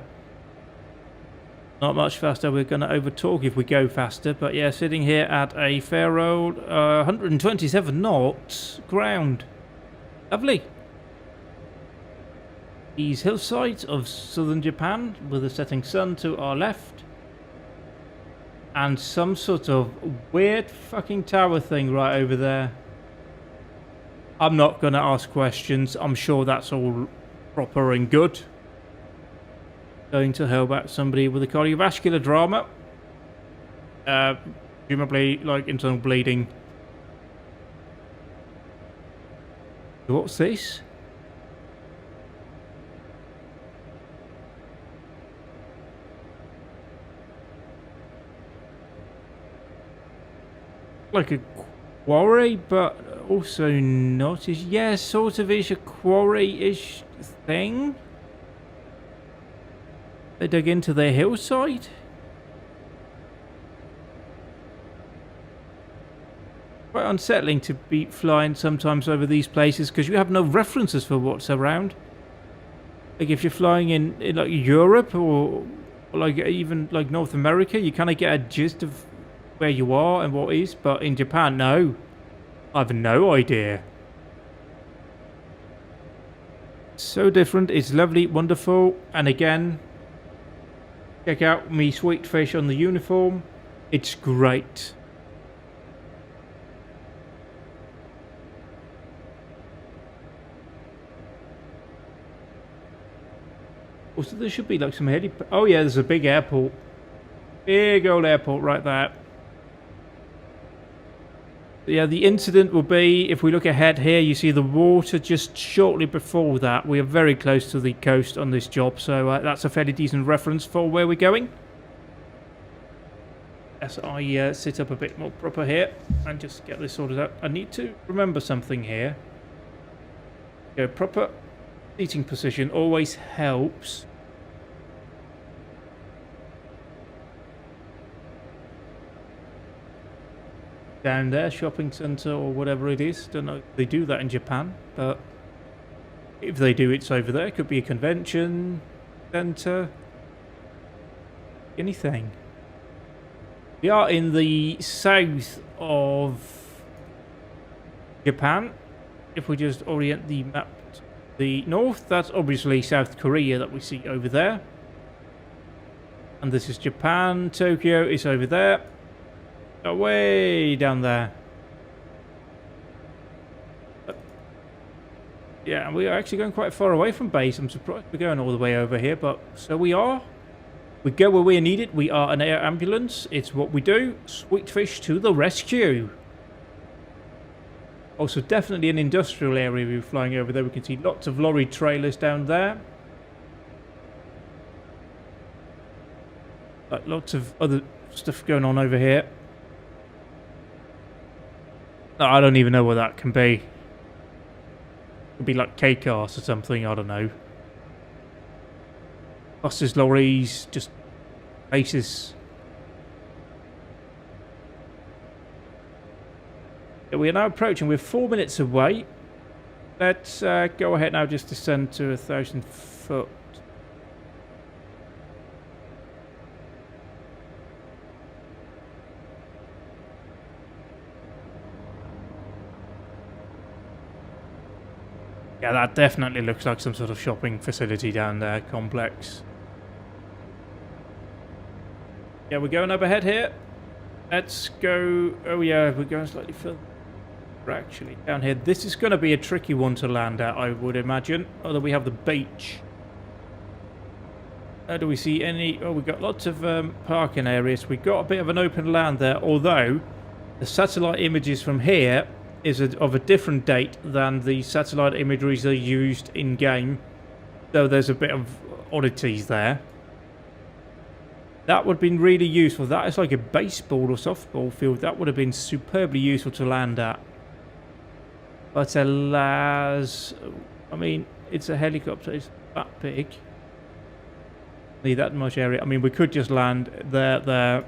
Not much faster. We're going to overtalk if we go faster. But yeah, sitting here at a fair old 127 knots ground. Lovely. These hillsides of southern Japan with a setting sun to our left. And some sort of weird fucking tower thing right over there. I'm not going to ask questions. I'm sure that's all proper and good. Going to help out somebody with a cardiovascular drama. Presumably, like, internal bleeding. What's this? Like a quarry, but also not. Yeah, sort of is a quarry-ish thing. They dug into their hillside. Quite unsettling to be flying sometimes over these places because you have no references for what's around. Like if you're flying in like Europe or like even like North America, you kind of get a gist of where you are and what is, but in Japan, no. I have no idea. So different. It's lovely, wonderful, and again, check out me Sweetfish on the uniform. It's great. Also, there should be like some helipad. Oh yeah, there's a big airport. Big old airport right there. Yeah, the incident will be, if we look ahead here, you see the water just shortly before that. We are very close to the coast on this job, so that's a fairly decent reference for where we're going. As I sit up a bit more proper here and just get this sorted out. I need to remember something here. Go proper seating position always helps. Down there, shopping centre or whatever it is. Don't know if they do that in Japan, but if they do, it's over there. Could be a convention centre, anything. We are in the south of Japan. If we just orient the map to the north, that's obviously South Korea that we see over there. And this is Japan. Tokyo is over there. Way down there. Yeah, And we are actually going quite far away from base. I'm surprised we're going all the way over here, but so we are. We go where we are needed. We are an air ambulance. It's what we do. Sweetfish to the rescue. Also, definitely an industrial area we're flying over there. We can see lots of lorry trailers down there. Like lots of other stuff going on over here. No, I don't even know what that can be. Could be like K-cars or something. I don't know. Buses, lorries, just bases. We are now approaching. We're 4 minutes away. Let's go ahead now. Just descend to 1,000 foot. Yeah, that definitely looks like some sort of shopping facility down there, complex. Yeah, we're going up ahead here. Let's go. Oh yeah, we're going slightly further. We're actually down here. This is going to be a tricky one to land at, I would imagine. Although we have the beach. Do we see any? Oh, we've got lots of parking areas. We've got a bit of an open land there, although the satellite images from here is of a different date than the satellite imageries that are used in game. So there's a bit of oddities there. That would have been really useful. That is like a baseball or softball field. That would have been superbly useful to land at. But alas, I mean, it's a helicopter. It's that big. Need that much area. I mean, we could just land there,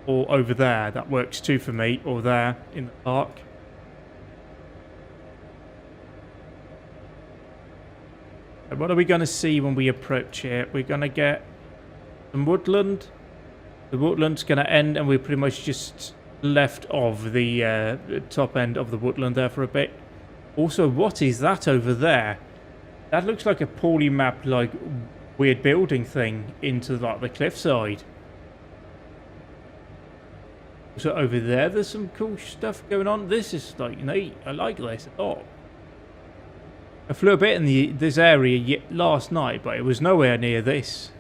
or over there. That works too for me. Or there in the park. And what are we going to see when we approach here? We're going to get some woodland. The woodland's going to end, and we're pretty much just left of the top end of the woodland there for a bit. Also, what is that over there? That looks like a poorly mapped, like, weird building thing into, like, the cliffside. So over there, there's some cool stuff going on. This is, like, neat. I like this a lot. I flew a bit in this area last night, but it was nowhere near this.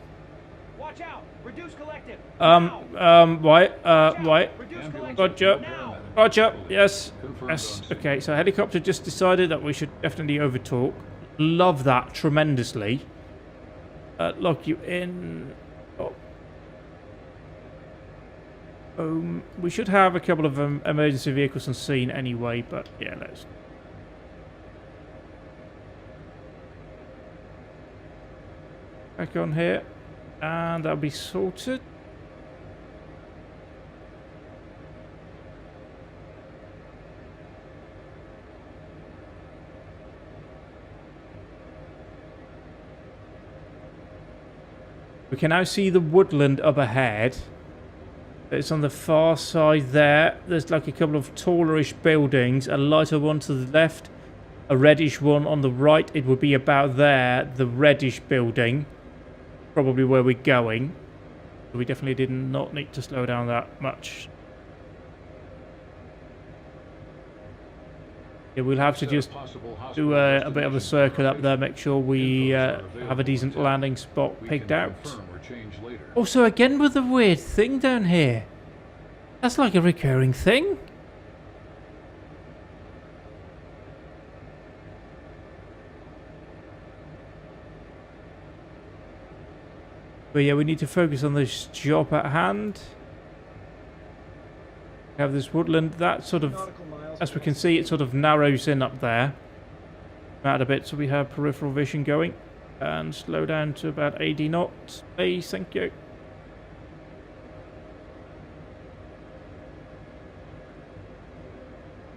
Watch out! Reduce collective. Right. Reduce collective. Roger. Now. Roger. Yes. Confirmed Yes. on Okay, so helicopter just decided that we should definitely overtalk. Love that tremendously. Lock you in. Oh. We should have a couple of emergency vehicles on scene anyway, but yeah, let's. Back on here, and that'll be sorted. We can now see the woodland up ahead. It's on the far side there. There's like a couple of tallerish buildings, a lighter one to the left, a reddish one on the right. It would be about there, the reddish building. Probably where we're going. We definitely did not need to slow down that much. Yeah, we'll have to just do a bit of a circle up there, make sure we have a decent landing spot picked out. Also, again with the weird thing down here. That's like a recurring thing. But yeah, we need to focus on this job at hand. We have this woodland. That sort of, as we can see, it sort of narrows in up there. Out a bit, so we have peripheral vision going. And slow down to about 80 knots. Please, thank you.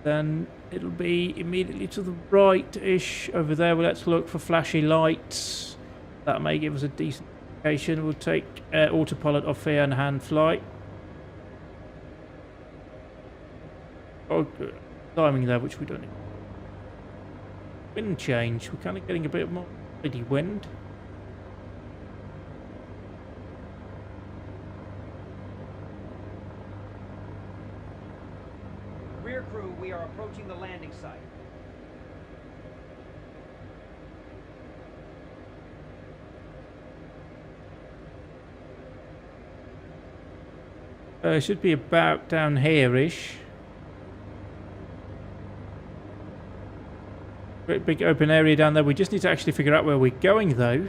Then it'll be immediately to the right-ish over there. Well, let's look for flashy lights. That may give us a decent indication. We'll take autopilot off here and hand fly. Oh, good. Timing there, which we don't need. Wind change. We're kind of getting a bit more steady wind. Rear crew, we are approaching the landing site. It should be about down here-ish. Great big open area down there. We just need to actually figure out where we're going, though.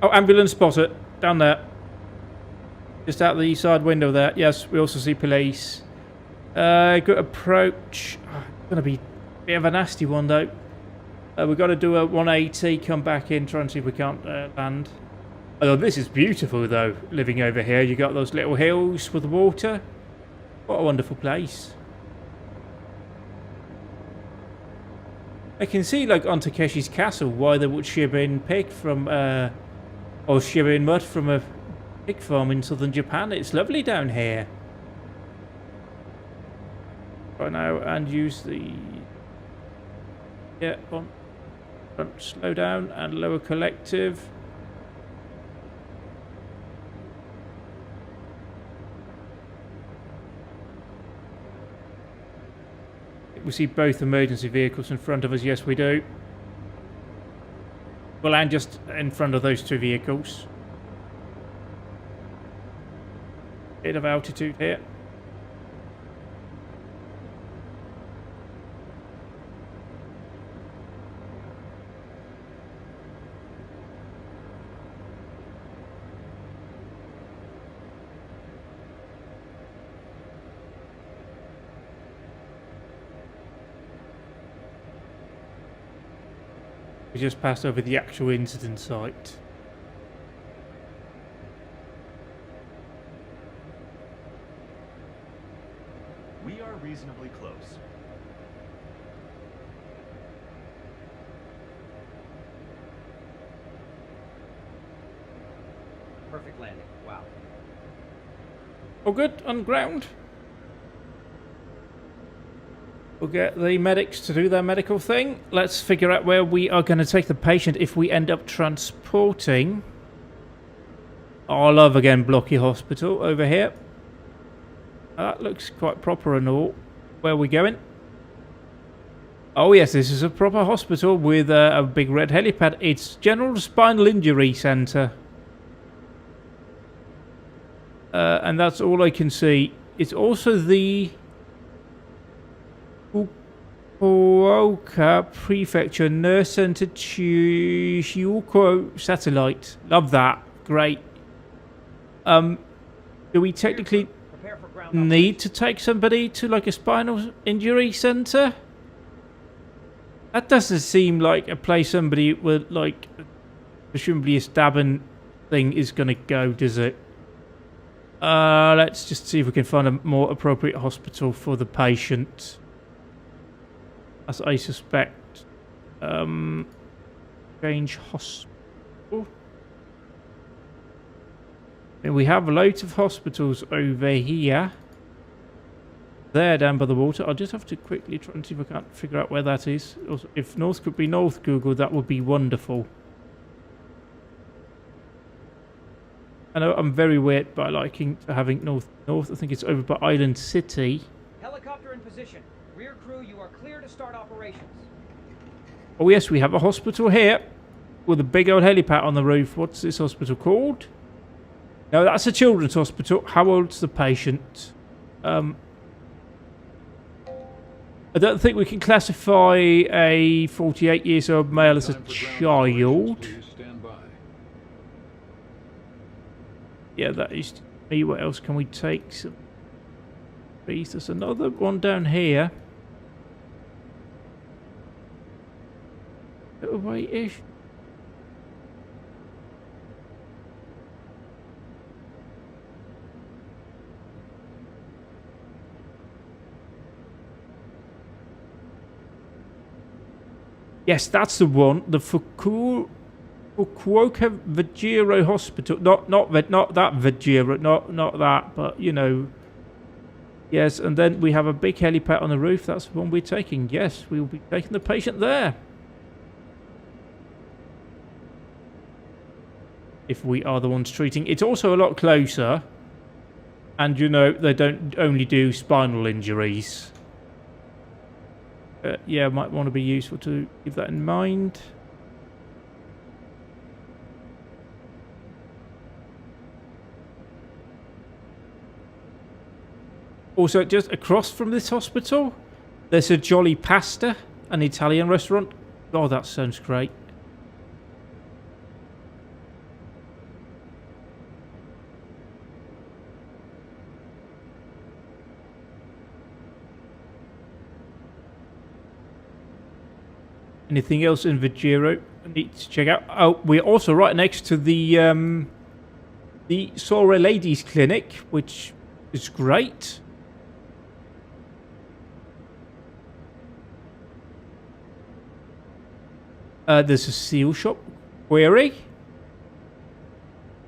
Oh, ambulance spotted. Down there. Just out the side window there. Yes, we also see police. Good approach. Oh, it's going to be a bit of a nasty one, though. We've got to do a 180, come back in, try and see if we can't land. Oh, this is beautiful, though, living over here. You got those little hills with the water. What a wonderful place. I can see, like, on Takeshi's castle, why they would ship in pig from, or ship in mud from a pig farm in southern Japan. It's lovely down here. Right now, and use the... Yeah, on front, slow down, and lower collective. We see both emergency vehicles in front of us. Yes, we do. We'll land just in front of those two vehicles. Bit of altitude here. We just passed over the actual incident site. We are reasonably close. Perfect landing. Wow. All good on ground. We'll get the medics to do their medical thing. Let's figure out where we are going to take the patient if we end up transporting our love again blocky hospital over here. That looks quite proper and all. Where are we going? Oh yes, this is a proper hospital with a big red helipad. It's General Spinal Injury Centre. And that's all I can see. It's also the Fukuoka Prefecture Nurse Center Hyuko satellite. Love that. Great. Do we technically need to take somebody to like a spinal injury center? That doesn't seem like a place somebody with like presumably a stabbing thing is gonna go, does it? Let's just see if we can find a more appropriate hospital for the patient. As I suspect. Change hospital. And we have loads of hospitals over here. There, down by the water. I'll just have to quickly try and see if I can't figure out where that is. Also, if north could be north Google, that would be wonderful. I know I'm very weird by liking having north. I think it's over by Island City. Helicopter in position. Rear crew, you are clear to start operations. Oh yes, we have a hospital here with a big old helipad on the roof. What's this hospital called? No, that's a children's hospital. How old's the patient? I don't think we can classify a 48-year-old male as a child. Yeah, that is me. What else can we take? Some bees. There's another one down here. Little way-ish. Yes, that's the one. The Fukuoka Vajiro Hospital. Not that Vajiro. Not that. But you know. Yes, and then we have a big helipad on the roof. That's the one we're taking. Yes, we will be taking the patient there. If we are the ones treating. It's also a lot closer. And you know, they don't only do spinal injuries. Yeah, might want to be useful to keep that in mind. Also, just across from this hospital, there's a Jolly Pasta, an Italian restaurant. Oh, that sounds great. Anything else in Vajiro I need to check out? Oh, we're also right next to the Sora Ladies Clinic, which is great. There's a seal shop query.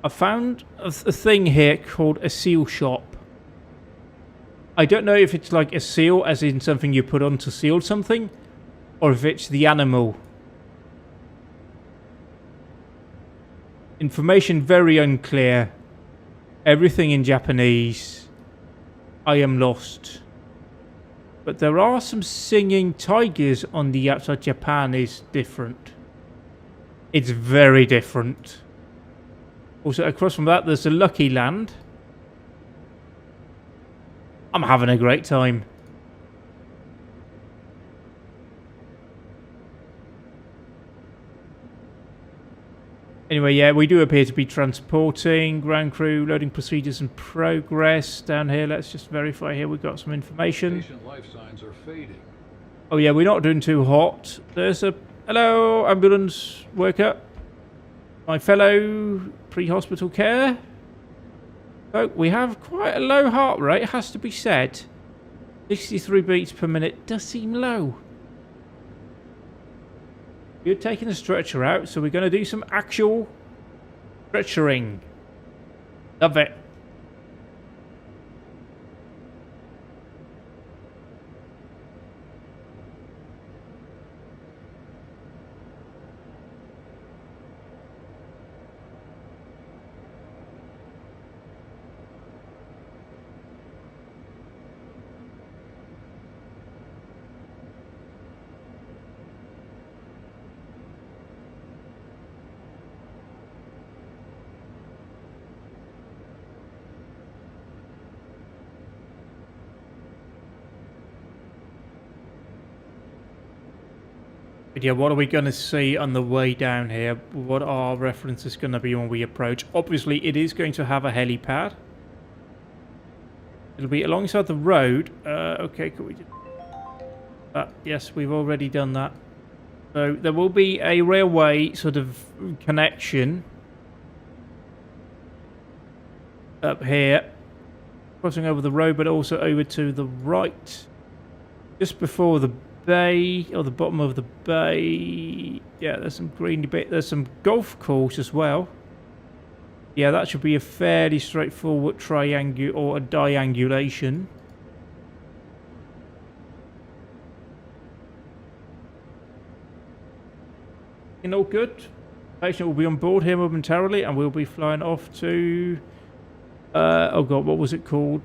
I found a thing here called a seal shop. I don't know if it's like a seal, as in something you put on to seal something, or if it's the animal. Information very unclear. Everything in Japanese. I am lost. But there are some singing tigers on the outside. Japan is different. It's very different. Also, across from that, there's a Lucky Land. I'm having a great time. Anyway, yeah, we do appear to be transporting. Ground crew, loading procedures in progress. Down here, let's just verify here. We've got some information. Patient life signs are fading. Oh yeah, we're not doing too hot. There's a... Hello, ambulance worker. My fellow pre-hospital care. So, we have quite a low heart rate, has to be said. 63 beats per minute does seem low. You're taking the stretcher out, so we're going to do some actual stretchering. Love it. But yeah, what are we going to see on the way down here? What are references going to be when we approach? Obviously, it is going to have a helipad. It'll be alongside the road. Okay, could we do that? Yes, we've already done that. So there will be a railway sort of connection up here, crossing over the road, but also over to the right, just before the bay, or the bottom of the bay. Yeah, there's some greeny bit. There's some golf course as well. Yeah, that should be a fairly straightforward triangle or a diangulation. All good. Patient will be on board here momentarily, and we'll be flying off to. Oh god, what was it called?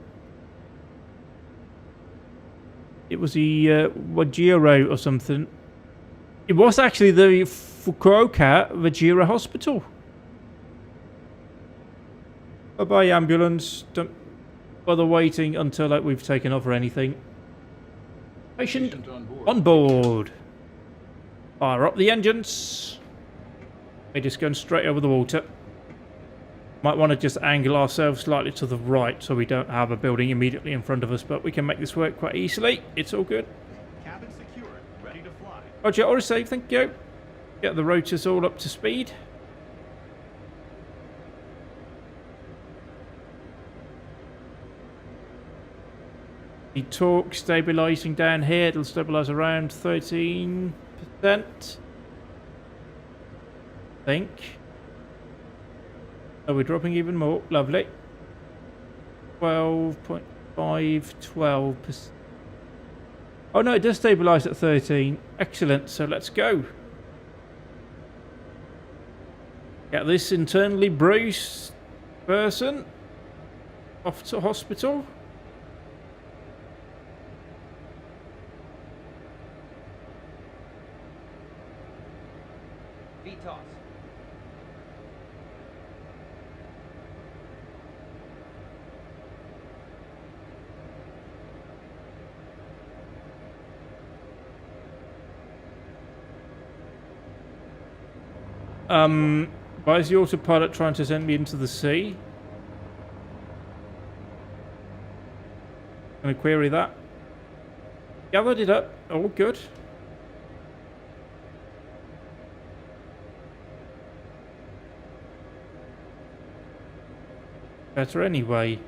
It was the Wajiro or something. It was actually the Fukuoka Wajiro Hospital. Bye-bye, ambulance. Don't bother waiting until like we've taken off or anything. Patient on board. Fire up the engines. We're just going straight over the water. Might want to just angle ourselves slightly to the right so we don't have a building immediately in front of us, but we can make this work quite easily. It's all good. Cabin secured, ready to fly. Roger, all safe, thank you. Get the rotors all up to speed. The torque stabilising down here, it'll stabilise around 13%. I think. Oh, we're dropping even more. Lovely. 12.5, 12%. Oh no, it does stabilise at 13. Excellent, so let's go. Get this internally bruised person off to hospital. VTOS. Why is the autopilot trying to send me into the sea? Gonna query that. Gathered it up. All good. Better anyway.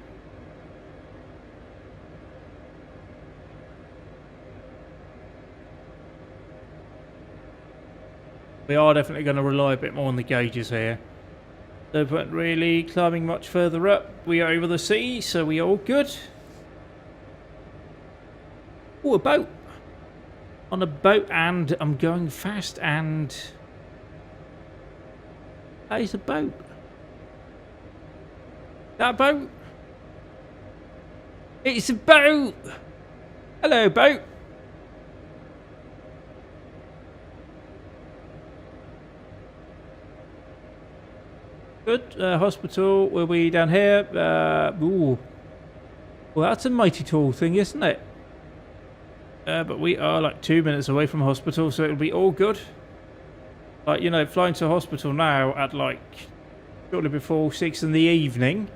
We are definitely going to rely a bit more on the gauges here. They weren't really climbing much further up. We are over the sea, so we are all good. Oh, a boat. On a boat, and I'm going fast, and... That is a boat. That boat? It's a boat! Hello, boat! Good. Hospital will be down here. Ooh. Well, that's a mighty tall thing, isn't it? But we are like 2 minutes away from hospital, so it'll be all good. Like, you know, flying to hospital now at like shortly before 6 in the evening.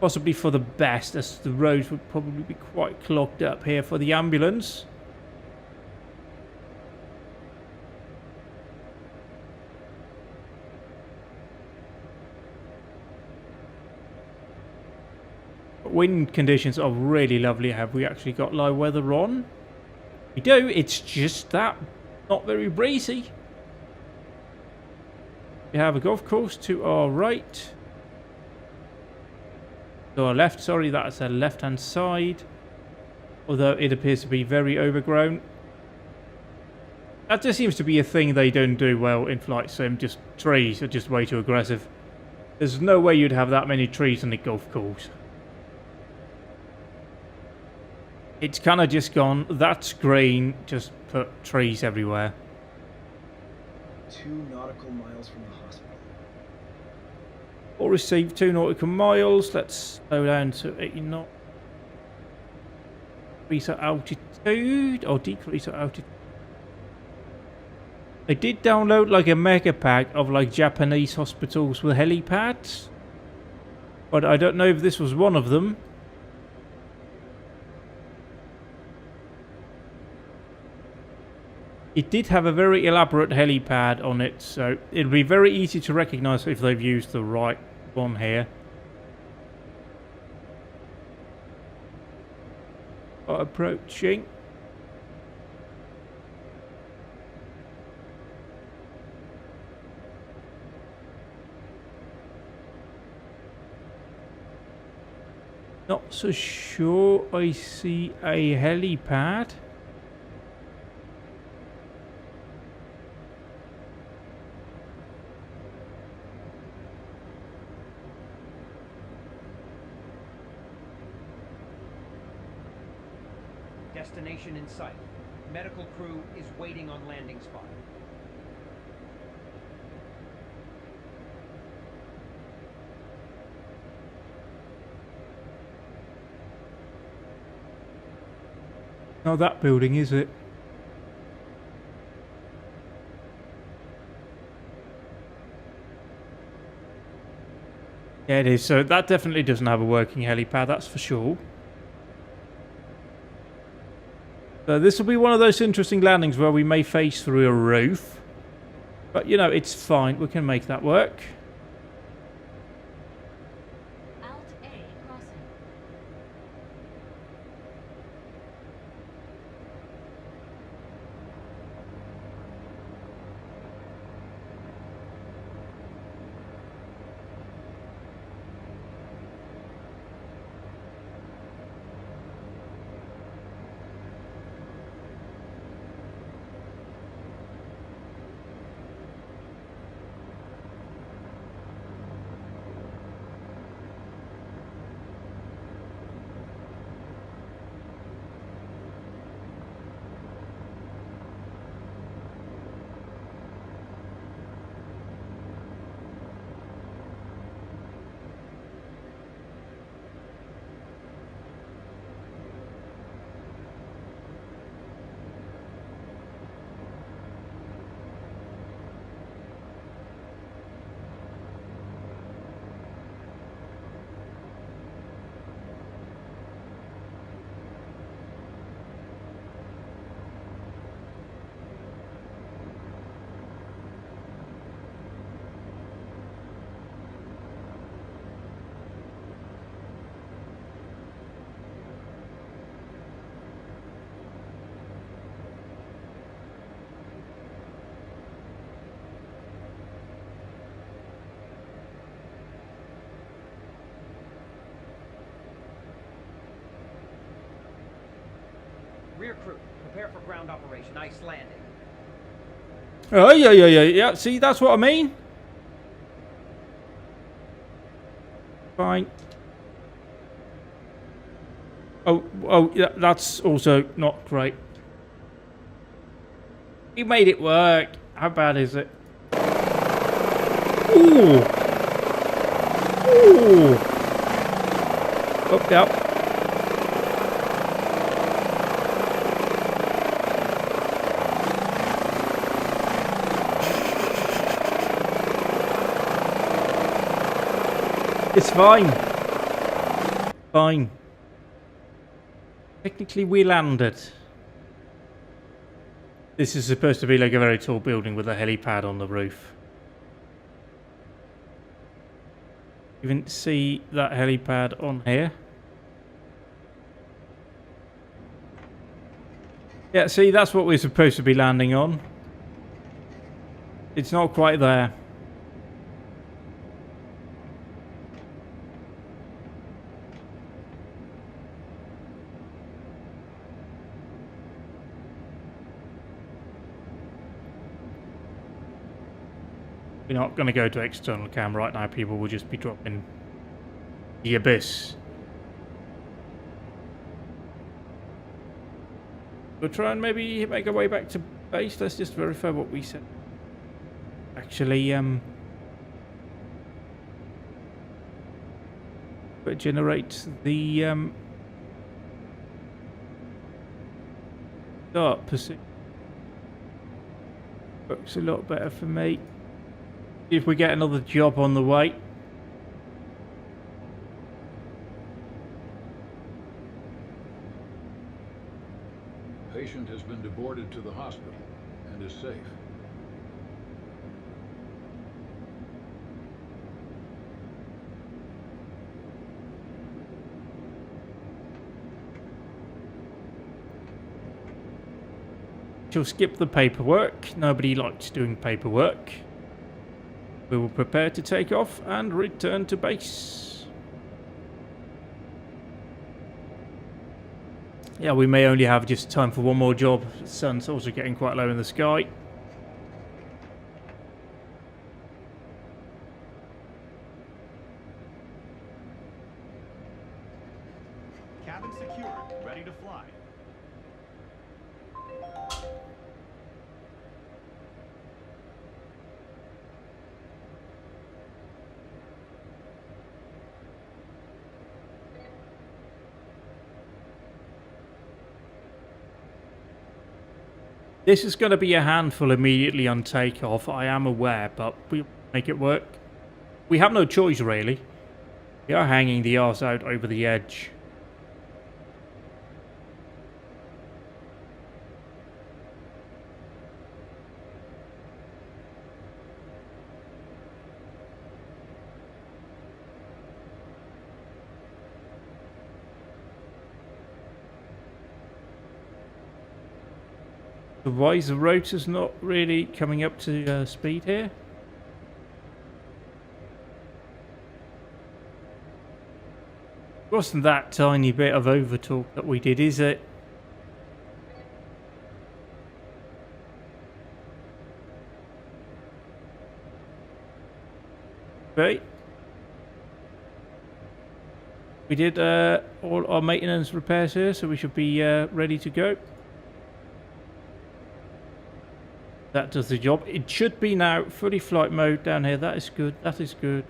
Possibly for the best, as the roads would probably be quite clogged up here for the ambulance. Wind conditions are really lovely. Have we actually got live weather on? We do. It's just that not very breezy. We have a golf course to our right. To our left, sorry, that's the left-hand side. Although it appears to be very overgrown. That just seems to be a thing they don't do well in flight sim. Just trees are just way too aggressive. There's no way you'd have that many trees on a golf course. It's kind of just gone, that's green, just put trees everywhere. 2 nautical miles from the hospital. Or receive 2 nautical miles. Let's slow down to 80 knots. Increase our altitude, or decrease our altitude. I did download like a mega pack of like Japanese hospitals with helipads. But I don't know if this was one of them. It did have a very elaborate helipad on it, so it'll be very easy to recognize if they've used the right one here. Approaching. Not so sure I see a helipad. Destination in sight. Medical crew is waiting on landing spot. Not that building, is it? Yeah, it is. So that definitely doesn't have a working helipad, that's for sure. So this will be one of those interesting landings where we may face through a roof. But, you know, it's fine. We can make that work. Alt A crossing. crew. Prepare for ground operation. Ice landing. Oh, yeah. See, that's what I mean. Fine. Oh, yeah, that's also not great. You made it work. How bad is it? Ooh. Ooh. Up. It's fine. Fine. Technically, we landed. This is supposed to be like a very tall building with a helipad on the roof. You can see that helipad on here. Yeah, see, that's what we're supposed to be landing on. It's not quite there. We're not going to go to external cam right now. People will just be dropping the abyss. We'll try and maybe make our way back to base. Let's just verify what we said. Actually, generate the start position. Works a lot better for me. See if we get another job on the way. Patient has been deported to the hospital and is safe. She'll skip the paperwork. Nobody likes doing paperwork. We will prepare to take off and return to base. Yeah, we may only have just time for one more job. The sun's also getting quite low in the sky. Cabin secured. Ready to fly. This is going to be a handful immediately on takeoff, I am aware, but we'll make it work. We have no choice, really. We are hanging the arse out over the edge. So why is the rotor's not really coming up to speed here? It wasn't that tiny bit of overtalk that we did, is it? Right. We did all our maintenance repairs here, so we should be ready to go. That does the job. It should be now fully flight mode down here. That is good. That is good.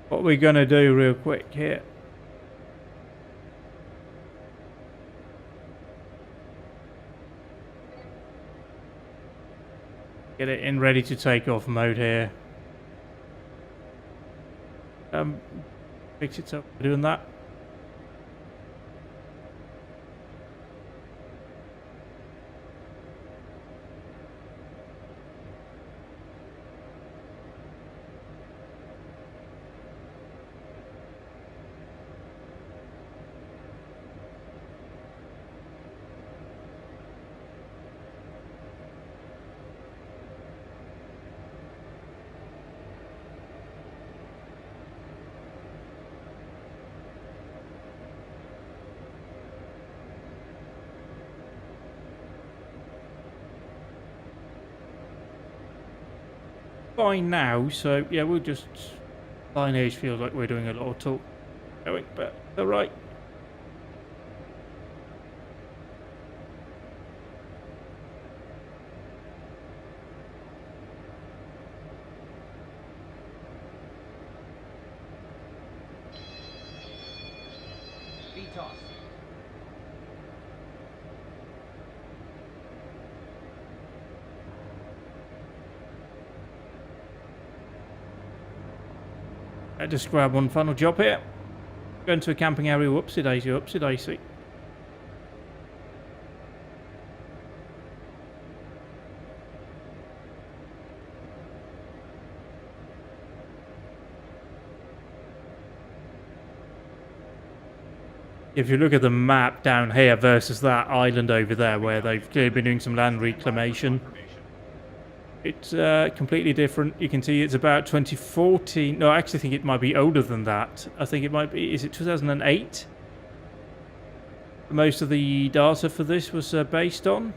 What we're going to do real quick here. Get it in ready to take off mode here. Fix it up. We're doing that. fine now, so yeah, we'll just... Lineage feels like we're doing a lot of talk going, but alright. VTOS. I just grab one final job here. Going to a camping area. Whoopsie daisy, whoopsie daisy. If you look at the map down here versus that island over there where they've clearly been doing some land reclamation, it's completely different. You can see it's about 2014. No, I actually think it might be older than that. I think it might be, is it 2008? Most of the data for this was based on.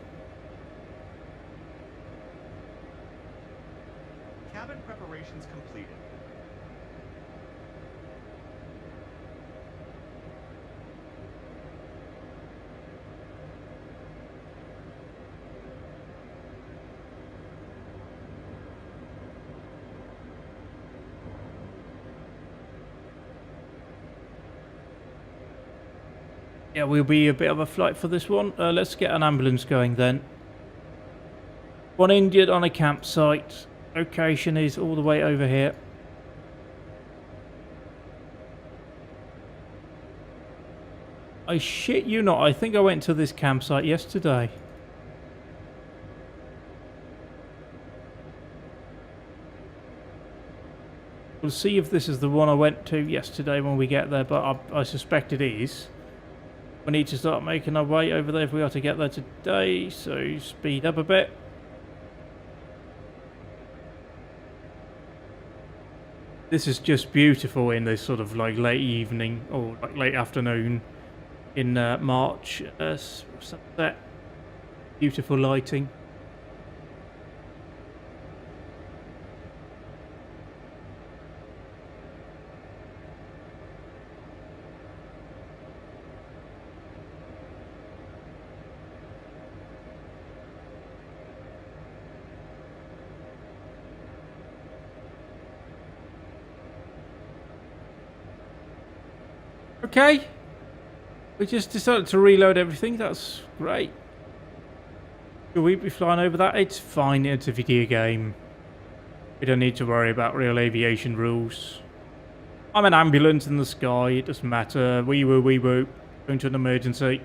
Cabin preparations completed. Yeah, we'll be a bit of a flight for this one. Let's get an ambulance going then. One injured on a campsite. Location is all the way over here. I shit you not, I think I went to this campsite yesterday. We'll see if this is the one I went to yesterday when we get there, but I suspect it is. We need to start making our way over there if we are to get there today, so speed up a bit. This is just beautiful in this sort of like late evening or like late afternoon in March. Sunset. Beautiful lighting. Okay, we just decided to reload everything. That's great. Should we be flying over that? It's fine, it's a video game. We don't need to worry about real aviation rules. I'm an ambulance in the sky, it doesn't matter. Wee woo, going to an emergency.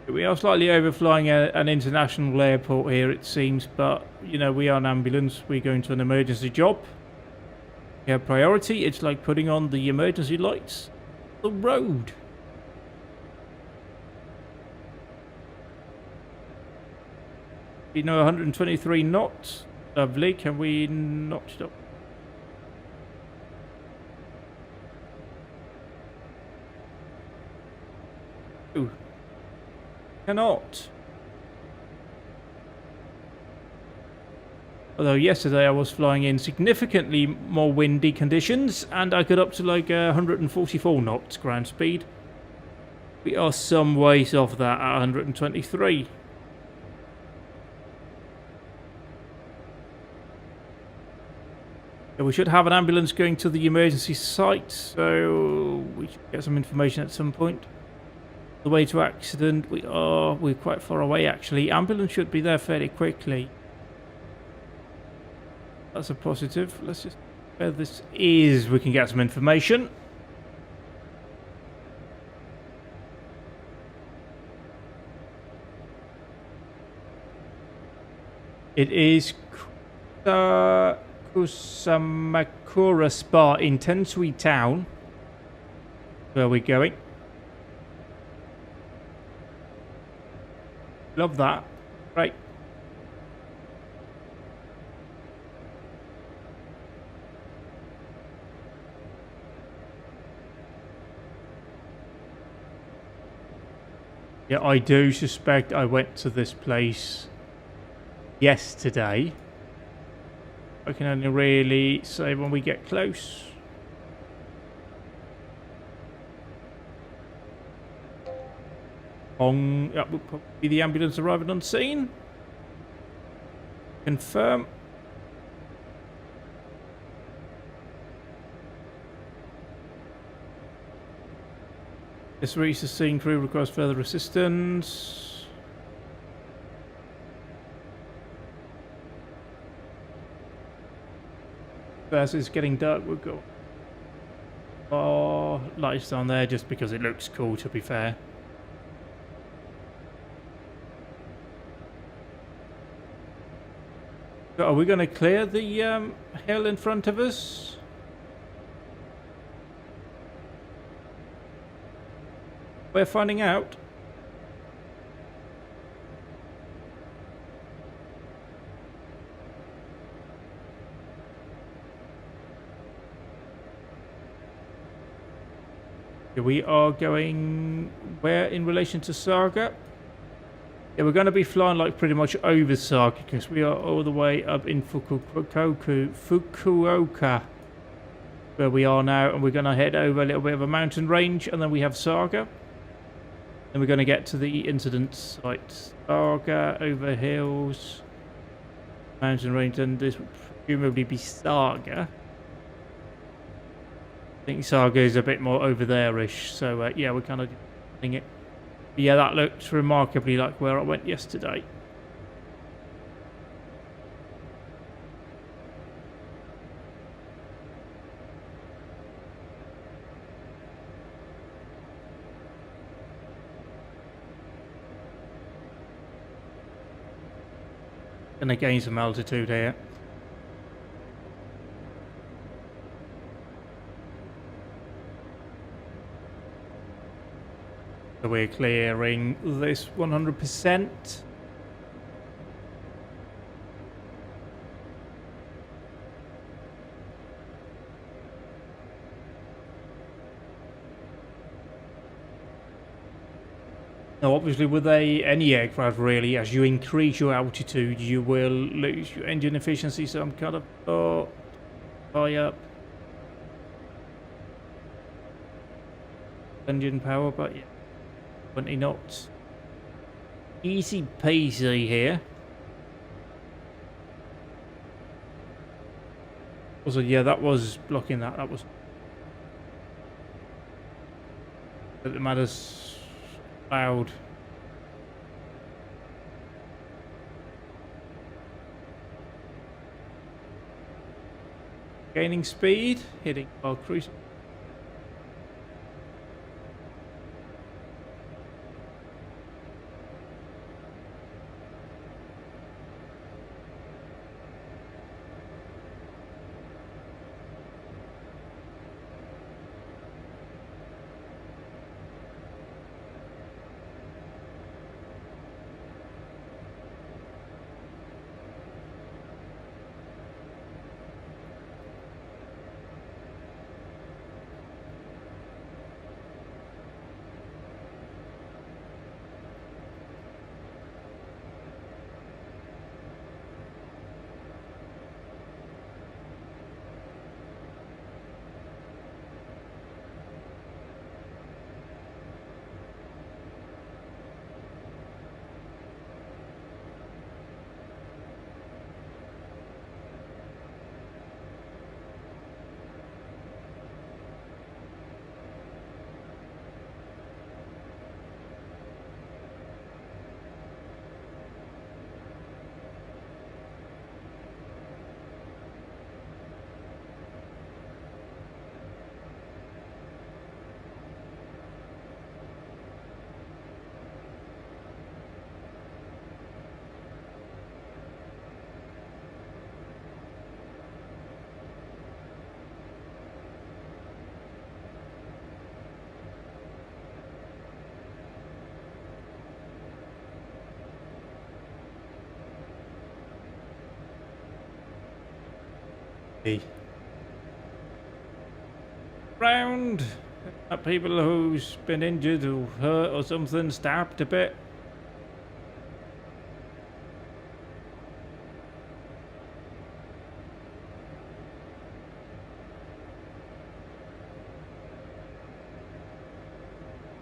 We are slightly overflying an international airport here, it seems, but you know, we are an ambulance. We're going to an emergency job. Yeah, priority, it's like putting on the emergency lights. The road. You know, 123 knots. Lovely. Can we notch it up? Ooh. Cannot. Although yesterday I was flying in significantly more windy conditions and I got up to like 144 knots ground speed. We are some ways off that at 123. Yeah, we should have an ambulance going to the emergency site, so we should get some information at some point. The way to accident, we're quite far away actually. Ambulance should be there fairly quickly. That's a positive. Let's just where this is, we can get some information. It is Kusamakura Spa in Tensui Town. Where are we going? Love that. Right. Yeah, I do suspect I went to this place yesterday. I can only really say when we get close. That will probably be the ambulance arriving on scene. Confirm. This reaches the scene crew requires further assistance. As it's getting dark, we'll go. Oh, lights down there just because it looks cool, to be fair. So are we going to clear the hill in front of us? We're finding out. We are going where in relation to Saga? Yeah, we're going to be flying like pretty much over Saga because we are all the way up in Fukuoka, where we are now, and we're going to head over a little bit of a mountain range, and then we have Saga. Then we're going to get to the incident site. Saga, over hills, mountain range, and this would presumably be Saga. I think Saga is a bit more over there-ish, so yeah, we're kind of doing it. But yeah, that looks remarkably like where I went yesterday. Gonna gain some altitude here. So we're clearing this 100%. Now obviously with any aircraft really, as you increase your altitude you will lose your engine efficiency, so I'm kind of high up engine power, but yeah, 20 knots. Easy peasy here. Also, yeah, that was blocking that. That was. It matters loud. Gaining speed, hitting while cruising. Round people who's been injured or hurt or something, stabbed a bit.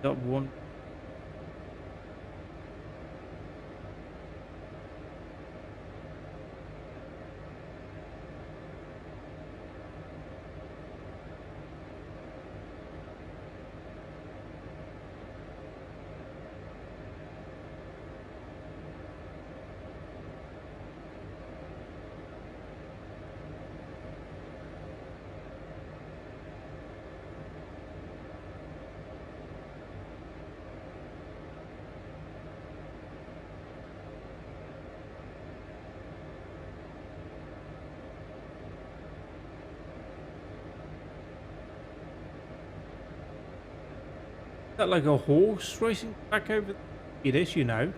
Got one. Is that like a horse racing back over? It is, you know.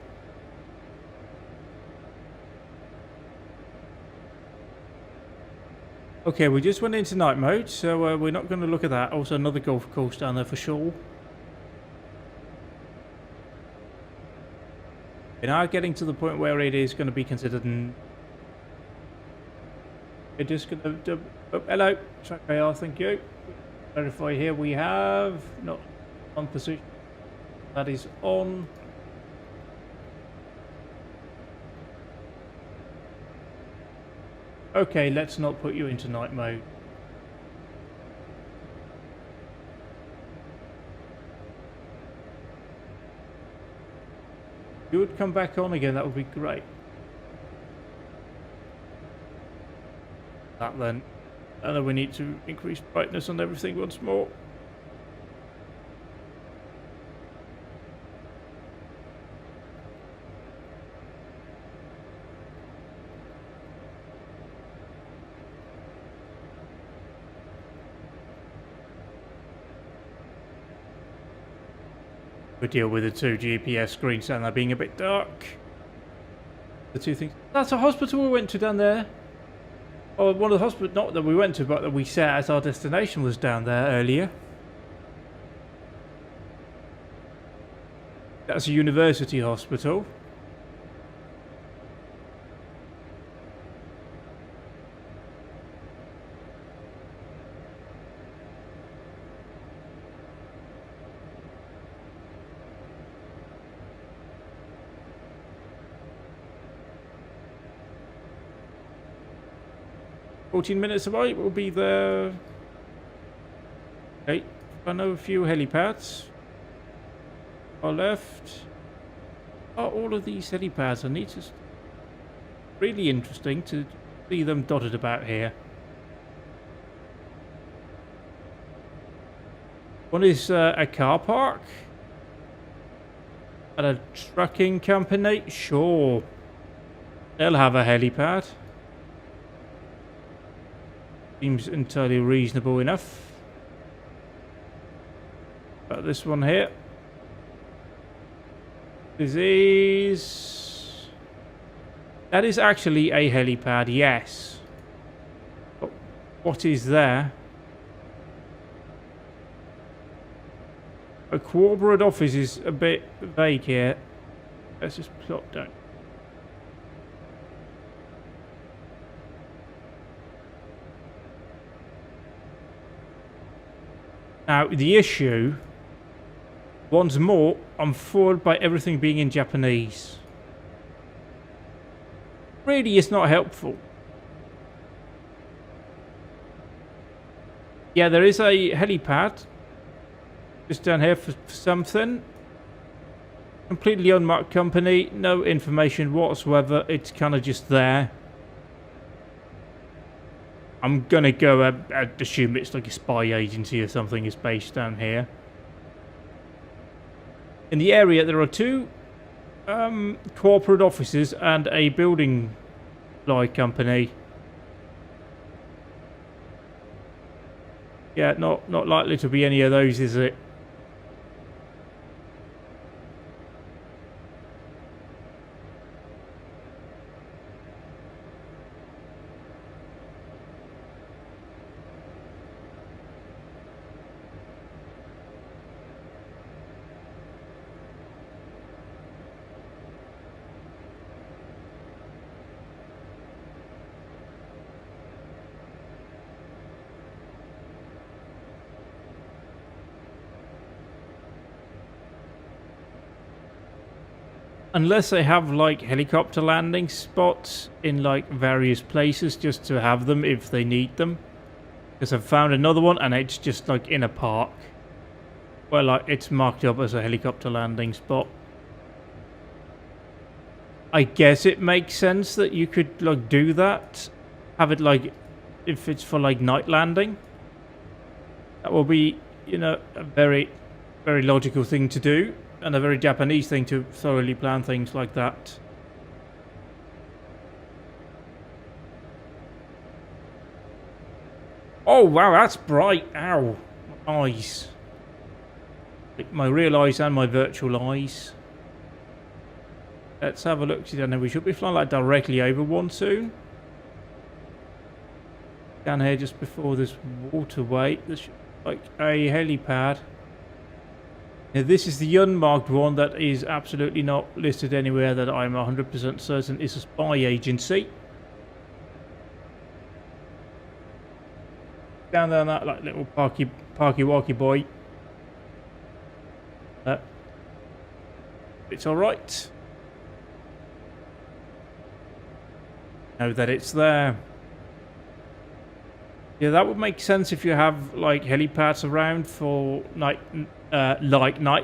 Okay, we just went into night mode, so we're not going to look at that. Also, another golf course down there for sure. We are getting to the point where it is going to be considered. We're just going to. Oh, hello, track AR, thank you. Verify here. We have not on position. That is on. Okay, let's not put you into night mode. If you would come back on again, that would be great. That then. And then we need to increase brightness on everything once more. We deal with the two GPS screens down there being a bit dark. The two things. That's a hospital we went to down there. Or one of the hospitals, not that we went to, but that we set as our destination was down there earlier. That's a university hospital. $14 away, we'll be there. Okay, I know a few helipads. Our left. Are all of these helipads? I need to. Really interesting to see them dotted about here. One is a car park. And a trucking company. Sure. They'll have a helipad. Seems entirely reasonable enough. But this one here. Disease. That is actually a helipad, yes. But what is there? A corporate office is a bit vague here. Let's just plot down. Now, the issue, once more, I'm foiled by everything being in Japanese. Really, it's not helpful. Yeah, there is a helipad just down here for something. Completely unmarked company, no information whatsoever. It's kind of just there. I'm gonna go assume it's like a spy agency or something is based down here. In the area, there are two corporate offices and a building supply company. Yeah, not likely to be any of those, is it? Unless they have like helicopter landing spots in like various places just to have them if they need them. Because I've found another one and it's just like in a park. Where like it's marked up as a helicopter landing spot. I guess it makes sense that you could like do that. Have it like if it's for like night landing. That will be, you know, a very, very logical thing to do. And a very Japanese thing to thoroughly plan things like that. Oh wow, that's bright. Ow. My eyes. My real eyes and my virtual eyes. Let's have a look. I know we should be flying like directly over one soon. Down here just before this waterway. There's like a helipad. Now, this is the unmarked one that is absolutely not listed anywhere that I'm 100% certain is a spy agency. Down there on that like little parky walky boy. It's alright. Know that it's there. Yeah, that would make sense if you have like helipads around for night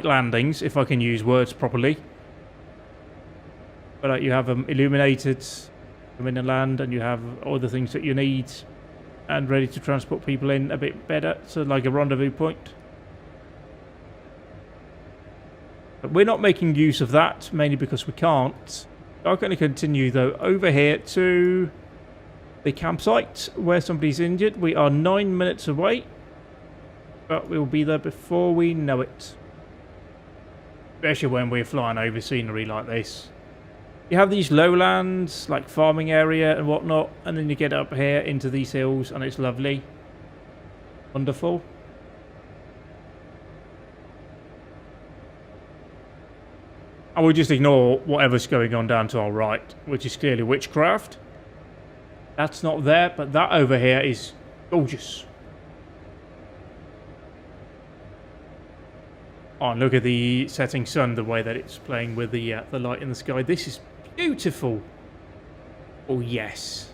landings, if I can use words properly. But you have them illuminated, come in and land, and you have all the things that you need, and ready to transport people in a bit better. So like a rendezvous point. But we're not making use of that, mainly because we can't. I'm going to continue though over here to the campsite where somebody's injured. We are 9 minutes away, but we'll be there before we know it. Especially when we're flying over scenery like this. You have these lowlands, like farming area and whatnot, and then you get up here into these hills and it's lovely. Wonderful. I will just ignore whatever's going on down to our right, which is clearly witchcraft. That's not there, but that over here is gorgeous. Oh, and look at the setting sun, the way that it's playing with the light in the sky. This is beautiful. Oh, yes.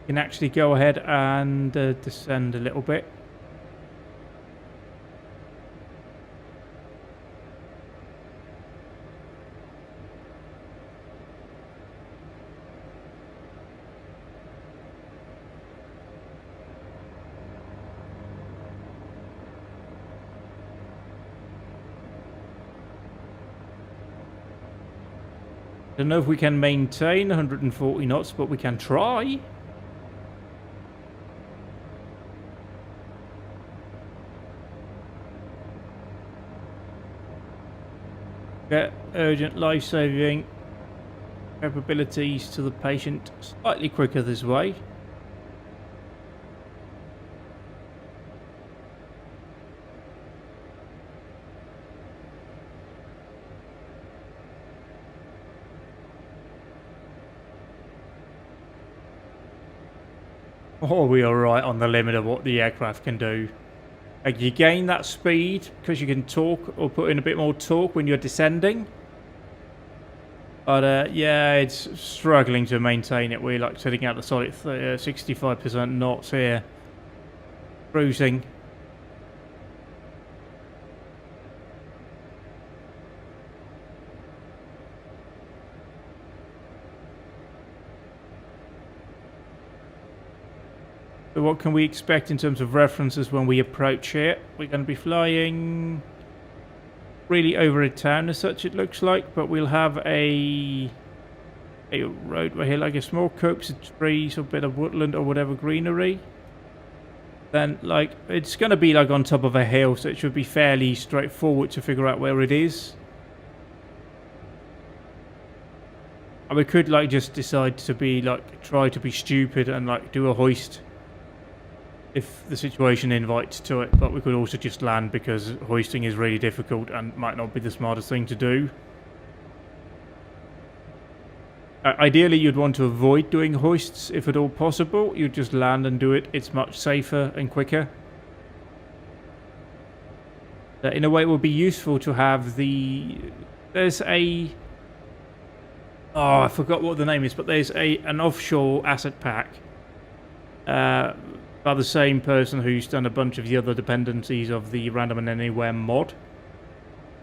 Can actually go ahead and descend a little bit. Don't know if we can maintain 140 knots, but we can try. Get urgent life-saving capabilities to the patient slightly quicker this way. Oh, we are right on the limit of what the aircraft can do. Like you gain that speed because you can talk or put in a bit more torque when you're descending. But yeah, it's struggling to maintain it. We're like sitting out the solid 65% knots here. Cruising. So what can we expect in terms of references when we approach here? We're going to be flying really over a town as such, it looks like, but we'll have a roadway here, like a small copse of trees or a bit of woodland or whatever greenery. Then, like, it's going to be like on top of a hill, so it should be fairly straightforward to figure out where it is. And we could, like, just decide to be, like, try to be stupid and, like, do a hoist if the situation invites to it, but we could also just land because hoisting is really difficult and might not be the smartest thing to do. Ideally, you'd want to avoid doing hoists if at all possible. You'd just land and do it. It's much safer and quicker. In a way, it would be useful to have the... There's a... Oh, I forgot what the name is, but there's an offshore asset pack by the same person who's done a bunch of the other dependencies of the Random and Anywhere mod.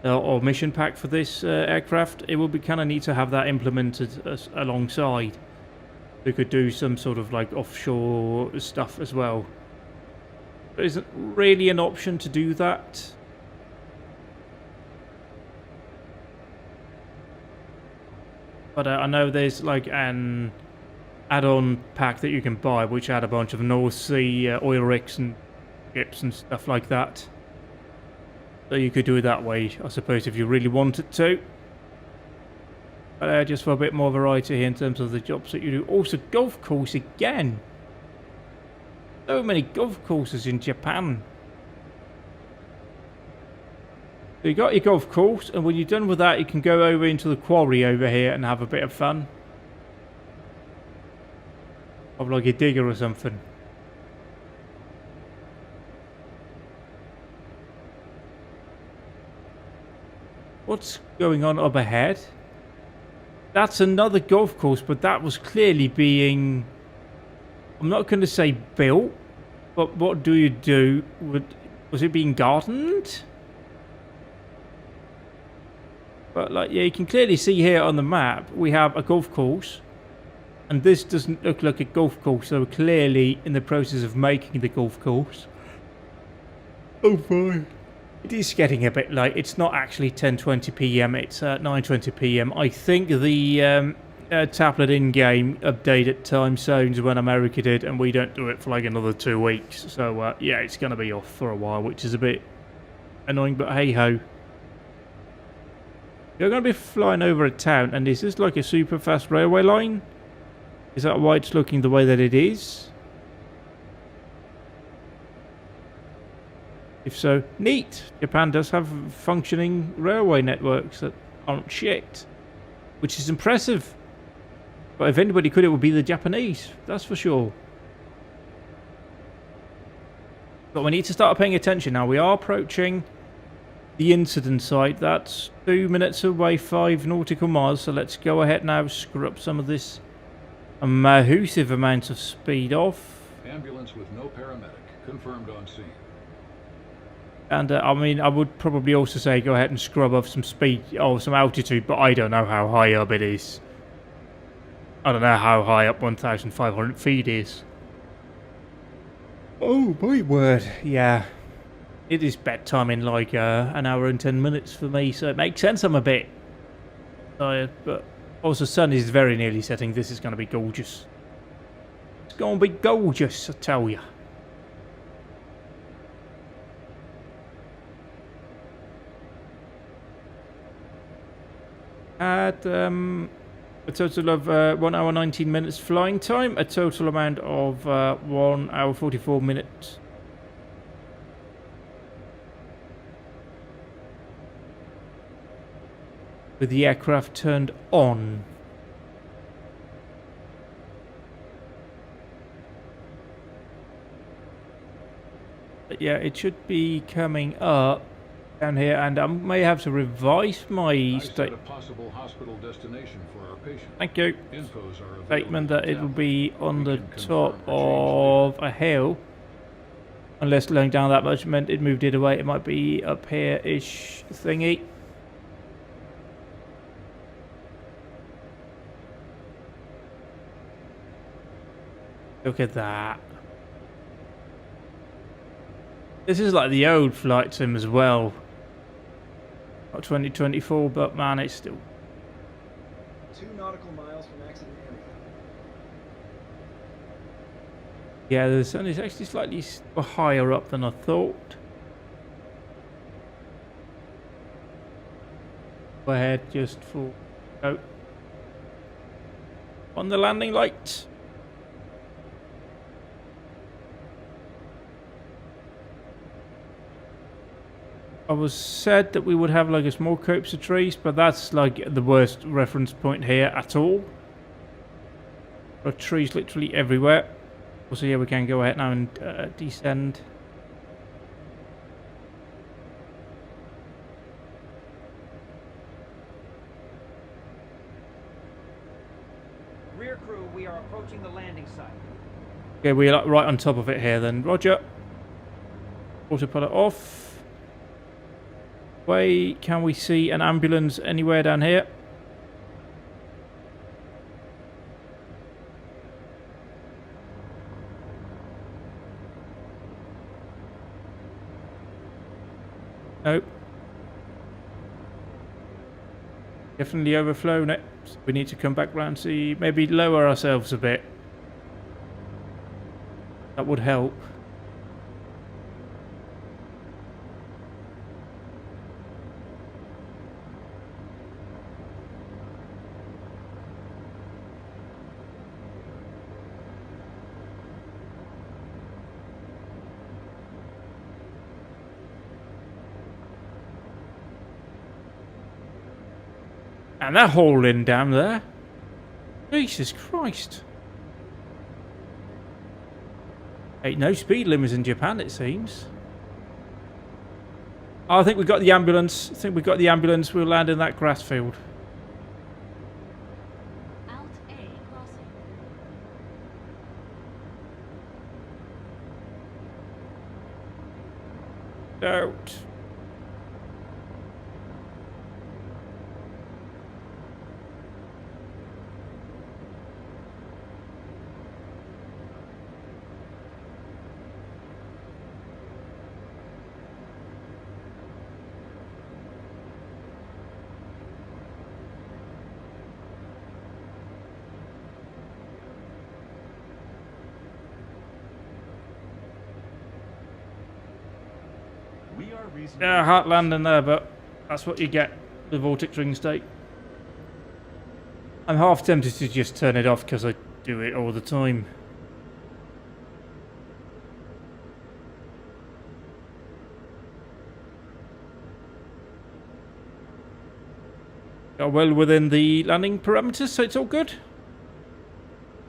Or mission pack for this aircraft. It would be kind of neat to have that implemented alongside. We could do some sort of like offshore stuff as well. There isn't really an option to do that. But I know there's like an add-on pack that you can buy which had a bunch of North Sea oil rigs and ships and stuff like that. So you could do it that way, I suppose, if you really wanted to. But just for a bit more variety here in terms of the jobs that you do. Also, golf course again. So many golf courses in Japan. So you got your golf course, and when you're done with that, you can go over into the quarry over here and have a bit of fun. Of like a digger or something. What's going on up ahead? That's another golf course, but that was clearly being... I'm not going to say built, but what do you do? Was it being gardened? But like, yeah, you can clearly see here on the map, we have a golf course. And this doesn't look like a golf course, so we're clearly in the process of making the golf course. Oh boy. It is getting a bit late. It's not actually 10:20 PM. It's 9:20 PM. I think the tablet in-game updated time zones when America did, and we don't do it for like another 2 weeks. So yeah, it's going to be off for a while, which is a bit annoying. But hey ho, you're going to be flying over a town, and is this like a super fast railway line? Is that why it's looking the way that it is? If so, neat. Japan does have functioning railway networks that aren't shit, which is impressive. But if anybody could, it would be the Japanese, that's for sure. But we need to start paying attention now. We are approaching the incident site. That's 2 minutes away, 5 nautical miles. So let's go ahead now, screw up some of this massive amount of speed off. Ambulance with no paramedic. Confirmed on scene. And I mean, I would probably also say go ahead and scrub off some speed or some altitude, but I don't know how high up it is. I don't know how high up 1,500 feet is. Oh my word, yeah. It is bedtime in like an hour and 10 minutes for me, so it makes sense I'm a bit tired, but also sun is very nearly setting. This is going to be gorgeous. It's going to be gorgeous, I tell you. Had a total of 1 hour 19 minutes flying time, a total amount of 1 hour 44 minutes. With the aircraft turned on. But yeah, it should be coming up down here, and I may have to revise my possible hospital destination for our patient. Thank you. Infos are Statement that it will available. be on the can top confirm or change of a hill. Unless slowing down that much meant it moved it away. It might be up here-ish thingy. Look at that. This is like the old flight sim as well. Not 2024, but man, it's still... 2 nautical miles from accident area. Yeah, the sun is actually slightly higher up than I thought. Go ahead, just for... Oh. On the landing light. I was said that we would have like a small copse of trees, but that's like the worst reference point here at all. There are trees literally everywhere. So yeah, we can go ahead now and descend. Rear crew, we are approaching the landing site. Okay, we're like right on top of it here then. Roger. Autopilot off. Way, can we see an ambulance anywhere down here? Nope. Definitely overflown it. We need to come back round, see, maybe lower ourselves a bit. That would help. And that hole in down there. Jesus Christ. Ain't no speed limits in Japan, it seems. Oh, I think we got the ambulance. We'll land in that grass field. Alt A crossing. Out. We are reasonably Yeah, hard landing there, but that's what you get with vortex ring state. I'm half tempted to just turn it off because I do it all the time. Got well within the landing parameters, so it's all good.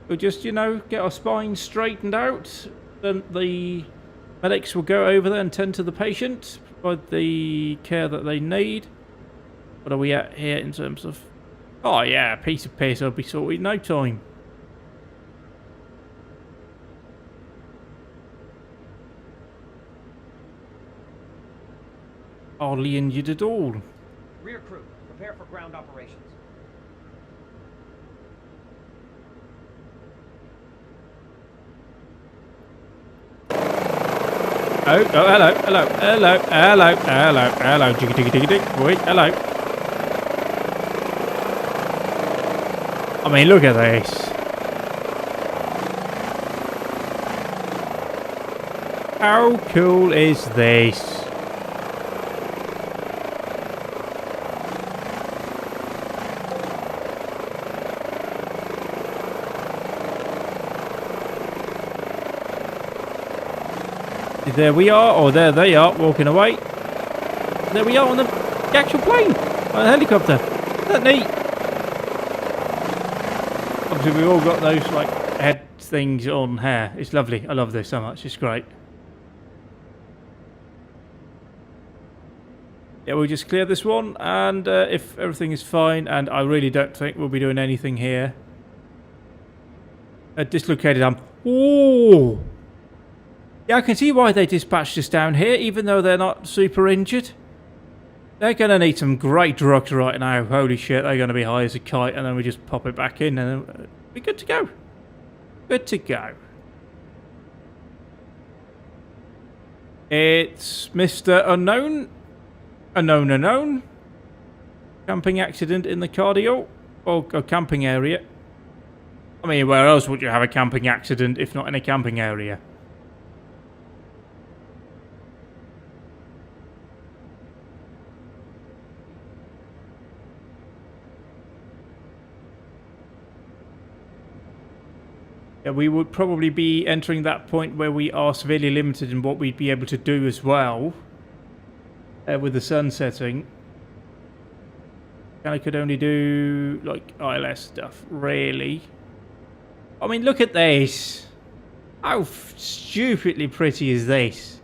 We'll just, you know, get our spine straightened out. Then the medics will go over there and tend to the patient, provide the care that they need. What are we at here in terms of... Oh yeah, a piece of piss, I'll be sorted in no time. Hardly injured at all. Rear crew, prepare for ground operations. Oh, hello, jiggy, wait, hello. I mean, look at this. How cool is this? There we are, or there they are, walking away. There we are on the actual plane, on the helicopter. Isn't that neat? Obviously, we've all got those like head things on here. It's lovely. I love this so much. It's great. Yeah, we'll just clear this one, and if everything is fine, and I really don't think we'll be doing anything here. A dislocated arm. Ooh. Yeah, I can see why they dispatched us down here, even though they're not super injured. They're going to need some great drugs right now. Holy shit, they're going to be high as a kite, and then we just pop it back in, and then we're good to go. Good to go. It's Mr. Unknown. Unknown. Camping accident in the cardio. Or camping area. I mean, where else would you have a camping accident if not in a camping area? Yeah, we would probably be entering that point where we are severely limited in what we'd be able to do as well. With the sun setting. And I could only do, like, ILS stuff, really. I mean, look at this. How stupidly pretty is this?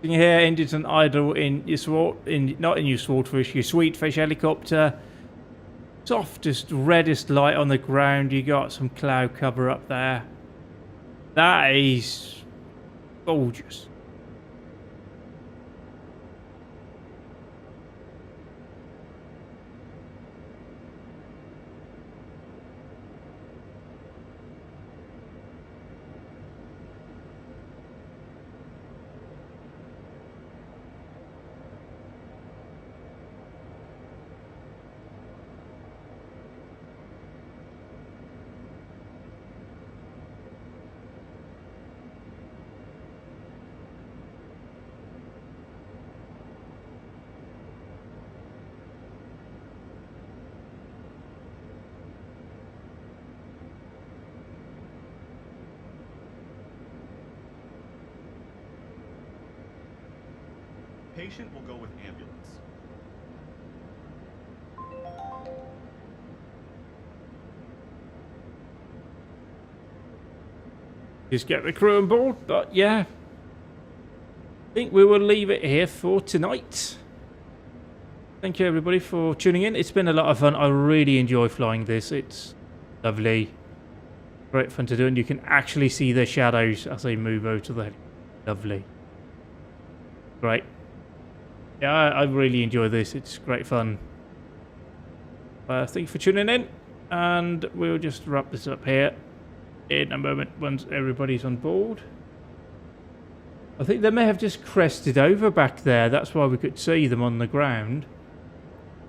Sitting here, engines and idle in your not in your Swordfish, your Sweetfish helicopter. Softest, reddest light on the ground. You got some cloud cover up there. That is gorgeous. Patient will go with ambulance. Just get the crew on board, but yeah. I think we will leave it here for tonight. Thank you everybody for tuning in. It's been a lot of fun. I really enjoy flying this. It's lovely. Great fun to do, and you can actually see the shadows as they move over to the head. Lovely. Great. Yeah, I really enjoy this. It's great fun. Thank you for tuning in, and we'll just wrap this up here in a moment once everybody's on board. I think they may have just crested over back there. That's why we could see them on the ground.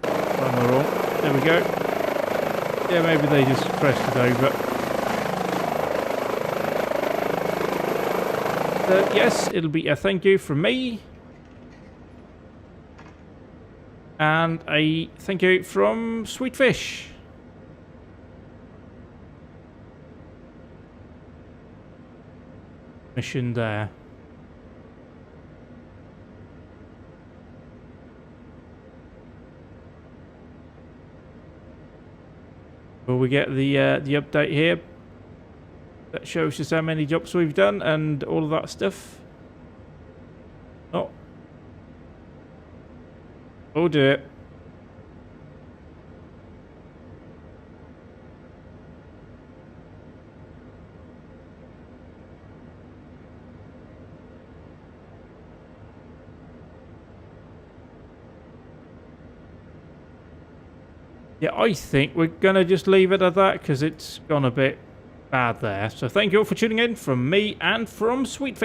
Am I wrong? There we go. Yeah, maybe they just crested over. So, yes, it'll be a thank you from me. And a thank you from Sweetfish. Mission there. Will we get the update here that shows us how many jobs we've done and all of that stuff? Oh. Oh dear. Yeah, I think we're going to just leave it at that because it's gone a bit bad there. So thank you all for tuning in from me and from Sweetfish.